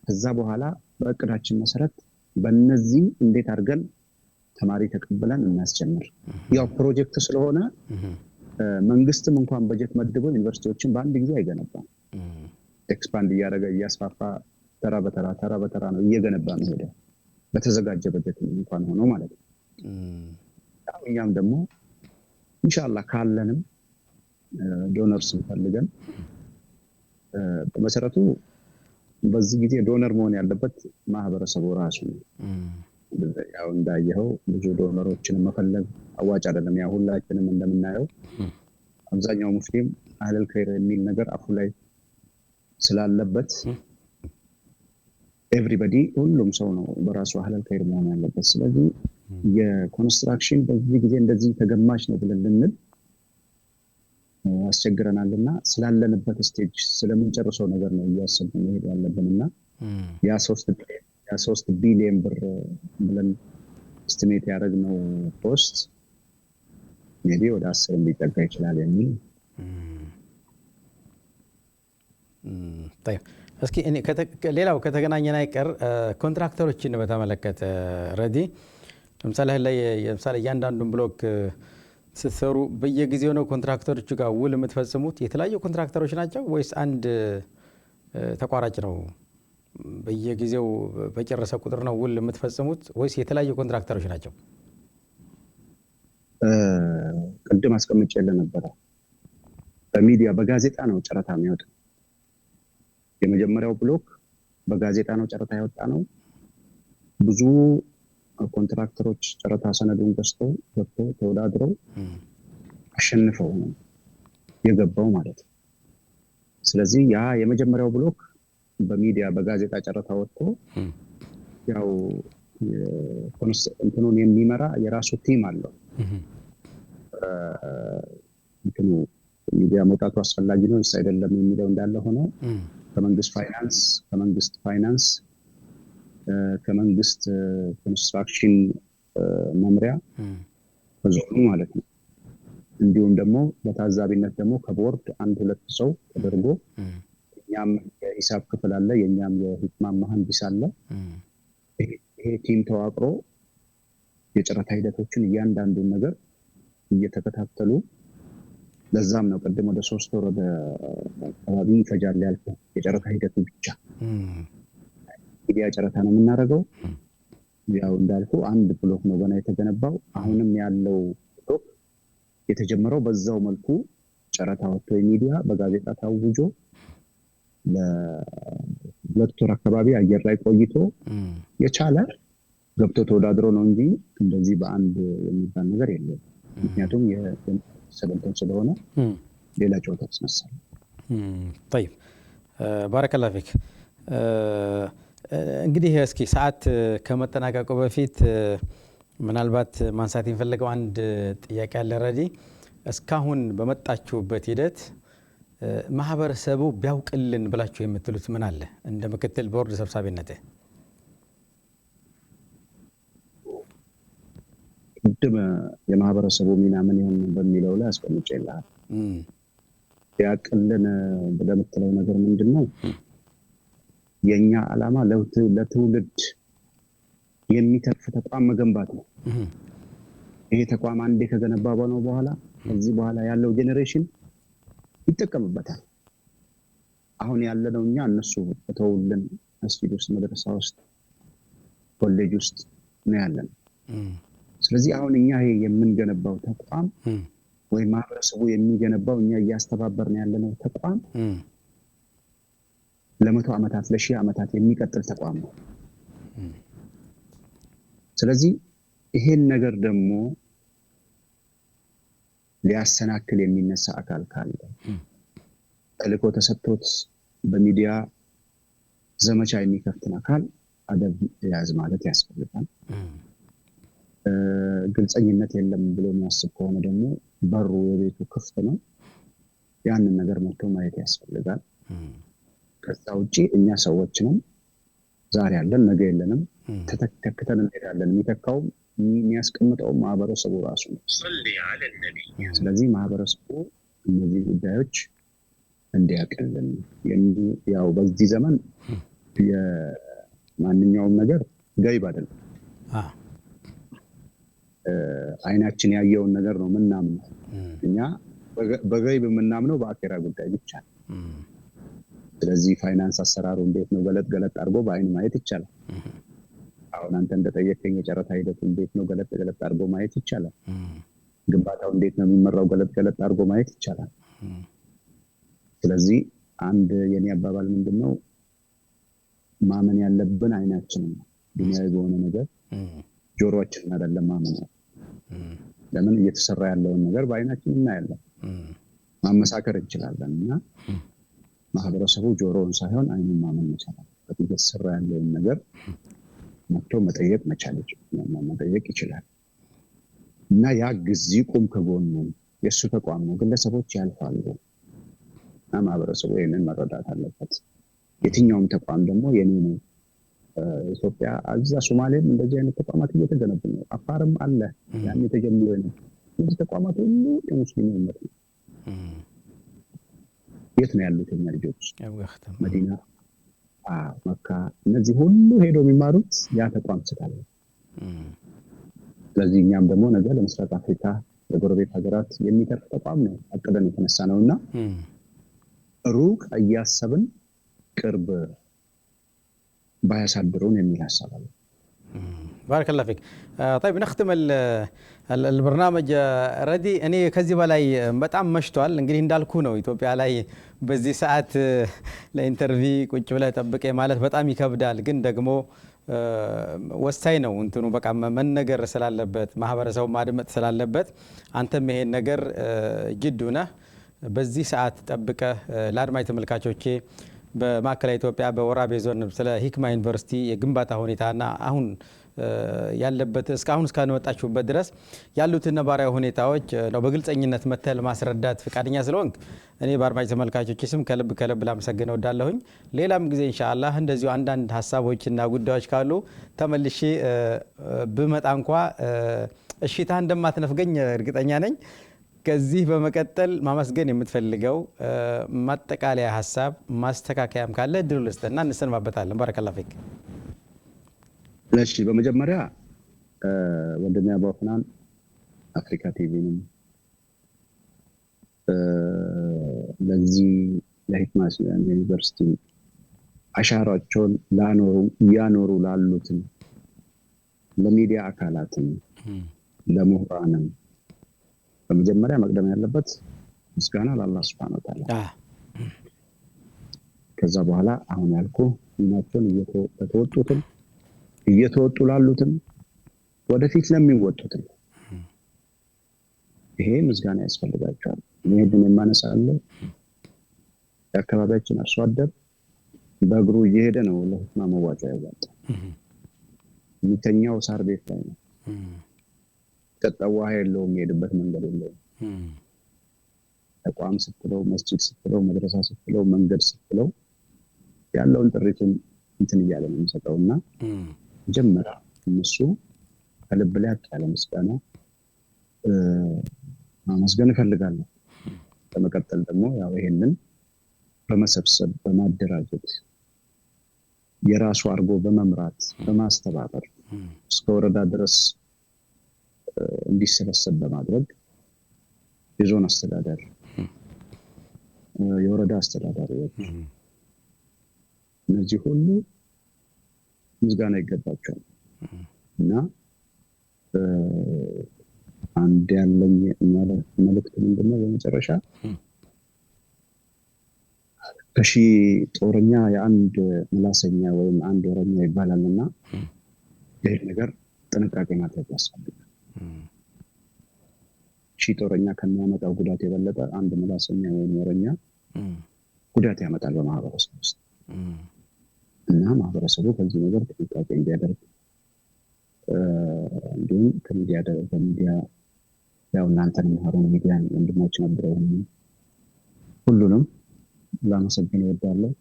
ከዛ በኋላ በእቅዳችን መሰረት በእነዚህ እንዴት አድርገን ተማሪ ተቀብለን እናስጀምር። ያው ፕሮጀክት ስለሆነ መንግስትም እንኳን በጀት መድቦ ዩኒቨርሲቲዎችን በአንድ ጊዜ አይገነባም። ኤክስፓንድ እያደረገ እያስፋፋ ተራ በተራ ነው እየገነባ ነው ሄደ በተዘጋጀ በጀት እንኳን ሆኖ ማለት ነው። እኛም ደግሞ ኢንሻአላህ ካለንም ዶነርስ ፈልገን በመሰረቱ በዚህ ጊዜ ዶነር መሆን ያለበት ማህበረሰቡ ራሱ ነው። ያው እንዳየኸው ብዙ ዶነሮችን መፈለግ አዋጭ አይደለም። ያው ሁላችንም እንደምናየው አብዛኛው ሙስሊም አህለል ኸይር የሚል ነገር አፉ ላይ ስላለበት ኤቭሪባዲ ሁሉም ሰው ነው በራሱ አህለል ኸይር መሆን ያለበት። ስለዚህ የኮንስትራክሽን በዚህ ጊዜ እንደዚህ ተገማች ነው ብለን ልንል አስቸግረናልና ስላለንበት ስቴጅ ስለምንጨርሰው ነገር ነው እያሰብን መሄድ ያለብንና ያ 3 ቢሊዮን ብር ብለን ኤስቲሜት ያደረግነው ኮስት ሜቢ ወደ 10 ሊጠጋ ይችላል የሚል طيب እስኪ እኔ ሌላው ከተገናኘን አይቀር ኮንትራክተሮችን በተመለከተ ረዲ ለምሳሌ እያንዳንዱን ብሎክ ስትሰሩ በየጊዜው ነው ኮንትራክተሮች ጋር ውል የምትፈጽሙት? የተለያዩ ኮንትራክተሮች ናቸው ወይስ አንድ ተቋራጭ ነው? በየጊዜው በጨረሰ ቁጥር ነው ውል የምትፈጽሙት ወይስ የተለያዩ ኮንትራክተሮች ናቸው? ቅድም አስቀምጬልህ ነበረ። በሚዲያ በጋዜጣ ነው ጨረታ የሚወጣው። የመጀመሪያው ብሎክ በጋዜጣ ነው ጨረታ ያወጣ ነው። ብዙ ኮንትራክተሮች ጨረታ ሰነዱን ገዝተው ገብተው ተወዳድረው አሸንፈው ነው የገባው ማለት ነው። ስለዚህ ያ የመጀመሪያው ብሎክ በሚዲያ በጋዜጣ ጨረታ ወጥቶ ያው እንትኑን የሚመራ የራሱ ቲም አለው። እንትኑ ሚዲያ መውጣቱ አስፈላጊ ነው ወይስ አይደለም የሚለው እንዳለ ሆኖ ከመንግስት ፋይናንስ ከመንግስት ኮንስትራክሽን መምሪያ በዞኑ ማለት ነው። እንዲሁም ደግሞ በታዛቢነት ደግሞ ከቦርድ 1-2 ሰው ተደርጎ እኛም የሂሳብ ክፍል አለ፣ የኛም የሂክማ መሐንዲስ አለ። ይሄ ቲም ተዋቅሮ የጨረታ ሂደቶችን እያንዳንዱን ነገር እየተከታተሉ ለዛም ነው ቀደም ወደ 3 ወር ወደ አካባቢ ይፈጃል ያልኩህ የጨረታ ሂደቱ ብቻ። ሚዲያ ጨረታ ነው የምናደርገው። ያው እንዳልኩ አንድ ብሎክ ነው ገና የተገነባው። አሁንም ያለው ብሎክ የተጀመረው በዛው መልኩ ጨረታ ወጥቶ ሚዲያ በጋዜጣ ታውጆ ለ2 ወር አካባቢ አየር ላይ ቆይቶ የቻለ ገብቶ ተወዳድሮ ነው እንጂ እንደዚህ በአንድ የሚባል ነገር የለም። ምክንያቱም የሰበንተን ስለሆነ ሌላ ጨዋታ ያስነሳል። طيب بارك الله فيك። እንግዲህ እስኪ ሰዓት ከመጠናቀቁ በፊት ምናልባት ማንሳት የሚፈልገው አንድ ጥያቄ አለ ረዲ። እስካሁን በመጣችሁበት ሂደት ማህበረሰቡ ቢያውቅልን ብላችሁ የምትሉት ምን አለ እንደ ምክትል ቦርድ ሰብሳቢነት? ቅድም የማህበረሰቡ ሚና ምን ይሆን በሚለው ላይ አስቀምጬልሃል። ቢያውቅልን ብለምትለው ነገር ምንድነው? የኛ ዓላማ ለትውልድ የሚተርፍ ተቋም መገንባት ነው። ይሄ ተቋም አንዴ ከገነባ ነው በኋላ እዚህ በኋላ ያለው ጄኔሬሽን ይጠቀምበታል። አሁን ያለነው እኛ እነሱ ተተውልን መስጊድ ውስጥ፣ መድረሳ ውስጥ፣ ኮሌጅ ውስጥ ነው ያለነው። ስለዚህ አሁን እኛ ይሄ የምንገነባው ተቋም ወይ ማህበረሰቡ የሚገነባው እኛ እያስተባበርን ያለነው ተቋም ለ100 ዓመታት ለ1000 ዓመታት የሚቀጥል ተቋም ነው። ስለዚህ ይሄን ነገር ደግሞ ሊያሰናክል የሚነሳ አካል ካለ ተልእኮ ተሰጥቶት በሚዲያ ዘመቻ የሚከፍትን አካል አደብ ያዝ ማለት ያስፈልጋል። ግልጸኝነት የለም ብሎ የሚያስብ ከሆነ ደግሞ በሩ የቤቱ ክፍት ነው። ያንን ነገር መጥቶ ማየት ያስፈልጋል። ከዛ ውጪ እኛ ሰዎች ነን። ዛሬ ያለን ነገ የለንም። ተተክተን እንሄዳለን። የሚተካው የሚያስቀምጠው ማህበረሰቡ ራሱ ነው። ስለዚህ ማህበረሰቡ እነዚህ ጉዳዮች እንዲያቀልን ያው በዚህ ዘመን የማንኛውም ነገር ገይብ አይደለም። አይናችን ያየውን ነገር ነው ምናምነው። እኛ በገይብ የምናምነው በአኼራ ጉዳይ ብቻ ነው። ስለዚህ ፋይናንስ አሰራሩ እንዴት ነው ገለጥ አድርጎ በአይን ማየት ይቻላል። አሁን አንተ እንደጠየቀኝ የጨረታ ሂደቱ እንዴት ነው ገለጥ አድርጎ ማየት ይቻላል። ግንባታው እንዴት ነው የሚመራው ገለጥ አድርጎ ማየት ይቻላል። ስለዚህ አንድ የኔ አባባል ምንድነው ማመን ያለብን አይናችንን ነው። ዱንያዊ በሆነ ነገር ጆሮአችንን አይደለም ማመን ነው። ለምን እየተሰራ ያለውን ነገር በአይናችን እናያለን፣ ማመሳከር እንችላለን። እና ማህበረሰቡ ጆሮውን ሳይሆን አይኑን ማመን መቻል አለበት። እየተሰራ ያለውን ነገር መጥቶ መጠየቅ ይችላል። እና ያ ጊዜ ቁም ከጎኑ የእሱ ተቋም ነው። ግለሰቦች ያልፋሉ እና ማህበረሰቡ ይህንን መረዳት አለበት። የትኛውም ተቋም ደግሞ የኔ ነው። ኢትዮጵያ እዛ ሶማሌም እንደዚህ አይነት ተቋማት እየተገነቡ ነው። አፋርም አለ። ያን የተጀመረ ነው። እነዚህ ተቋማት ሁሉ የሙስሊም እምነት ነው። የት ነው ያሉት የኛ ልጆች? መዲና፣ መካ፣ እነዚህ ሁሉ ሄደው የሚማሩት ያ ተቋም ስላለ። ስለዚህ እኛም ደግሞ ነገ ለምስራቅ አፍሪካ ለጎረቤት ሀገራት የሚተርፍ ተቋም ነው አቅደን የተነሳ ነውና ሩቅ እያሰብን ቅርብ ባያሳድሩን የሚል ሀሳብ አለ። بارك الله فيك. طيب نختم البرنامج ردي እኔ ከዚህ በላይ በጣም መሽቷል። እንግዲህ እንዳልኩ ነው ኢትዮጵያ ላይ በዚህ ሰዓት ለኢንተርቪው ቁጭ ብለ ጠብቄ ማለት በጣም ይከብዳል። ግን ደግሞ ወሳኝ ነው እንትኑ በቃ መነገር ስላለበት ማህበረሰቡ ማድመጥ ስላለበት አንተም ይሄን ነገር ጅዱ ነህ በዚህ ሰዓት ጠብቀ ለአድማጭ ተመልካቾቼ በማዕከላዊ ኢትዮጵያ በወራቤ ዞን ስለ ሂክማ ዩኒቨርሲቲ የግንባታ ሁኔታና አሁን ያለበት እስካሁን እስካንወጣችሁበት ድረስ ያሉት ነባራዊ ሁኔታዎች ነው በግልጽኝነት መተል ማስረዳት ፈቃደኛ ስለሆንክ እኔ በአድማጭ ተመልካቾቼ ስም ከልብ ላመሰግነው እወዳለሁኝ። ሌላም ጊዜ ኢንሻአላህ እንደዚሁ አንዳንድ ሀሳቦችና ጉዳዮች ካሉ ተመልሼ ብመጣ እንኳ እሺታ እንደማትነፍገኝ እርግጠኛ ነኝ። ከዚህ በመቀጠል ማመስገን የምትፈልገው ማጠቃለያ ሀሳብ ማስተካከያም ካለ እድሉ ልስጥና እንሰንባበታለን። ባረከላሁ ፊክ። ለሺ በመጀመሪያ ወንድሜ አባፍናን አፍሪካ ቲቪንም ለዚህ ለሂክማ ዩኒቨርሲቲ አሻራቸውን ያኖሩ ላሉትን ለሚዲያ አካላትን ለምሁራንም በመጀመሪያ መቅደም ያለበት ምስጋና ለአላህ Subhanahu Wa Ta'ala። ከዛ በኋላ አሁን ያልኩ ሚናቸውን እየተወጡ ላሉትም ወደፊት ለሚወጡትም ይሄ ምስጋና ያስፈልጋቸዋል። ይሄንን የማነሳለው የአካባቢያችን አርሶ አደር በእግሩ እየሄደ ነው ለሂክማ መዋጫ ያወጣ የሚተኛው ሳር ቤት ላይ ነው። ተጠዋህ የለውም፣ የሄድበት መንገድ የለውም። ተቋም ስትለው መስጂድ ስትለው መድረሳ ስትለው መንገድ ስትለው ያለውን ጥሪቱን እንትን እያለ ነው የሚሰጠውና ጀመራ እነሱ ከልብ ላይ ያለ ምስጋና ማመስገን እፈልጋለሁ። በመቀጠል ደግሞ ያው ይሄንን በመሰብሰብ በማደራጀት የራሱ አርጎ በመምራት በማስተባበር እስከ ወረዳ ድረስ እንዲሰበሰብ በማድረግ የዞን አስተዳደር የወረዳ አስተዳዳሪዎች እነዚህ ሁሉ ምስጋና ይገባቸዋል። እና አንድ ያለኝ መልእክት ምንድነው በመጨረሻ ከሺ ጦረኛ የአንድ ምላሰኛ ወይም አንድ ወረኛ ይባላልና ይሄ ነገር ጥንቃቄ ማድረግ ያስፈልጋል። ሺ ጦረኛ ከሚያመጣው ጉዳት የበለጠ አንድ ምላሰኛ ወይም ወረኛ ጉዳት ያመጣል በማህበረሰቡ ውስጥ። እና ማህበረሰቡ ከዚህ ነገር ጥንቃቄ እንዲያደርግ እንዲሁም ከሚዲያ ያው እናንተን የሚሆኑ ሚዲያ ወንድሞች ነበሩ ሁሉንም ላመሰግን እወዳለሁ።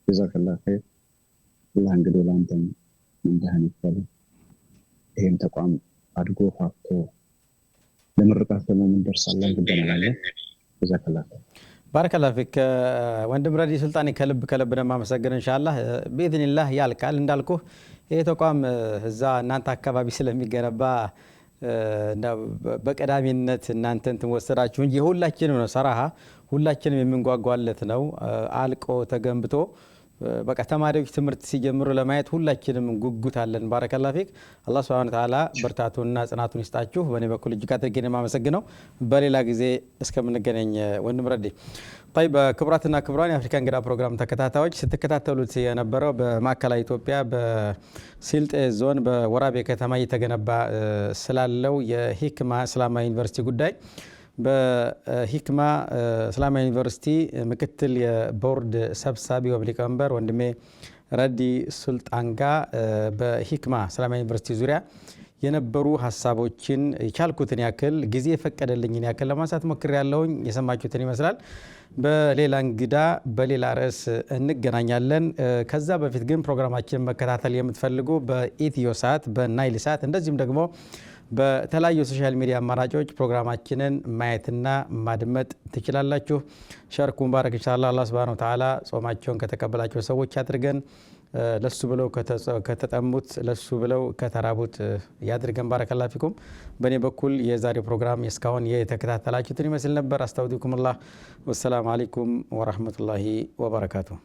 ጀዛከላህ ኸይር። አላህ እንግዲህ ላንተም እንደህን ይፈል ይሄን ተቋም አድጎ ፋፍቶ ለምርቃት ደግሞ ምን ደርሳለን እንገናኛለን። ጀዛከላህ ባረከላህ ፊክ ወንድም ረዲ ሱልጣኔ ከልብ ነው ማመሰግን ኢንሻአላህ በኢዝኒላህ ያልቃል እንዳልኩ ይሄ ተቋም እዛ እናንተ አካባቢ ስለሚገነባ በቀዳሚነት እናንተን ትወሰዳችሁ እንጂ ሁላችንም ነው ሰራሃ ሁላችንም የምንጓጓለት ነው አልቆ ተገንብቶ በቃ ተማሪዎች ትምህርት ሲጀምሩ ለማየት ሁላችንም ጉጉት አለን። ባረከላህ ፊክ አላህ Subhanahu Wa Ta'ala በርታቱና ጽናቱን ይስጣችሁ። በእኔ በኩል እጅግ አድርጌ ነው የማመሰግነው። በሌላ ጊዜ እስከምንገናኝ ወንድም ረዲ طيب ክቡራትና ክቡራን የአፍሪካ እንግዳ ፕሮግራም ተከታታዮች ስትከታተሉት የነበረው በማዕከላዊ ኢትዮጵያ በሲልጤ ዞን በወራቤ ከተማ እየተገነባ ስላለው የሂክማ እስላማዊ ዩኒቨርሲቲ ጉዳይ በሂክማ እስላማዊ ዩኒቨርሲቲ ምክትል የቦርድ ሰብሳቢ ወሊቀመንበር ወንድሜ ረዲ ሱልጣን ጋር በሂክማ እስላማዊ ዩኒቨርሲቲ ዙሪያ የነበሩ ሐሳቦችን የቻልኩትን ያክል ጊዜ የፈቀደልኝን ያክል ለማንሳት ሞክሬያለሁኝ። የሰማችሁትን ይመስላል። በሌላ እንግዳ በሌላ ርዕስ እንገናኛለን። ከዛ በፊት ግን ፕሮግራማችንን መከታተል የምትፈልጉ በኢትዮሳት በናይልሳት እንደዚሁም ደግሞ በተለያዩ ሶሻል ሚዲያ አማራጮች ፕሮግራማችንን ማየትና ማድመጥ ትችላላችሁ። ሸርኩ ሙባረክ ኢንሻአላህ። አላህ Subhanahu Wa Ta'ala ጾማቸውን ከተቀበላቸው ሰዎች አድርገን ለሱ ብለው ከተጠሙት ለሱ ብለው ከተራቡት ያድርገን። ባረከላሁ ፊኩም። በእኔ በኩል የዛሬው ፕሮግራም እስካሁን የተከታተላችሁትን ይመስል ነበር። አስተውዲኩሙላህ። ወሰላሙ አለይኩም ወራህመቱላሂ ወበረካቱሁ።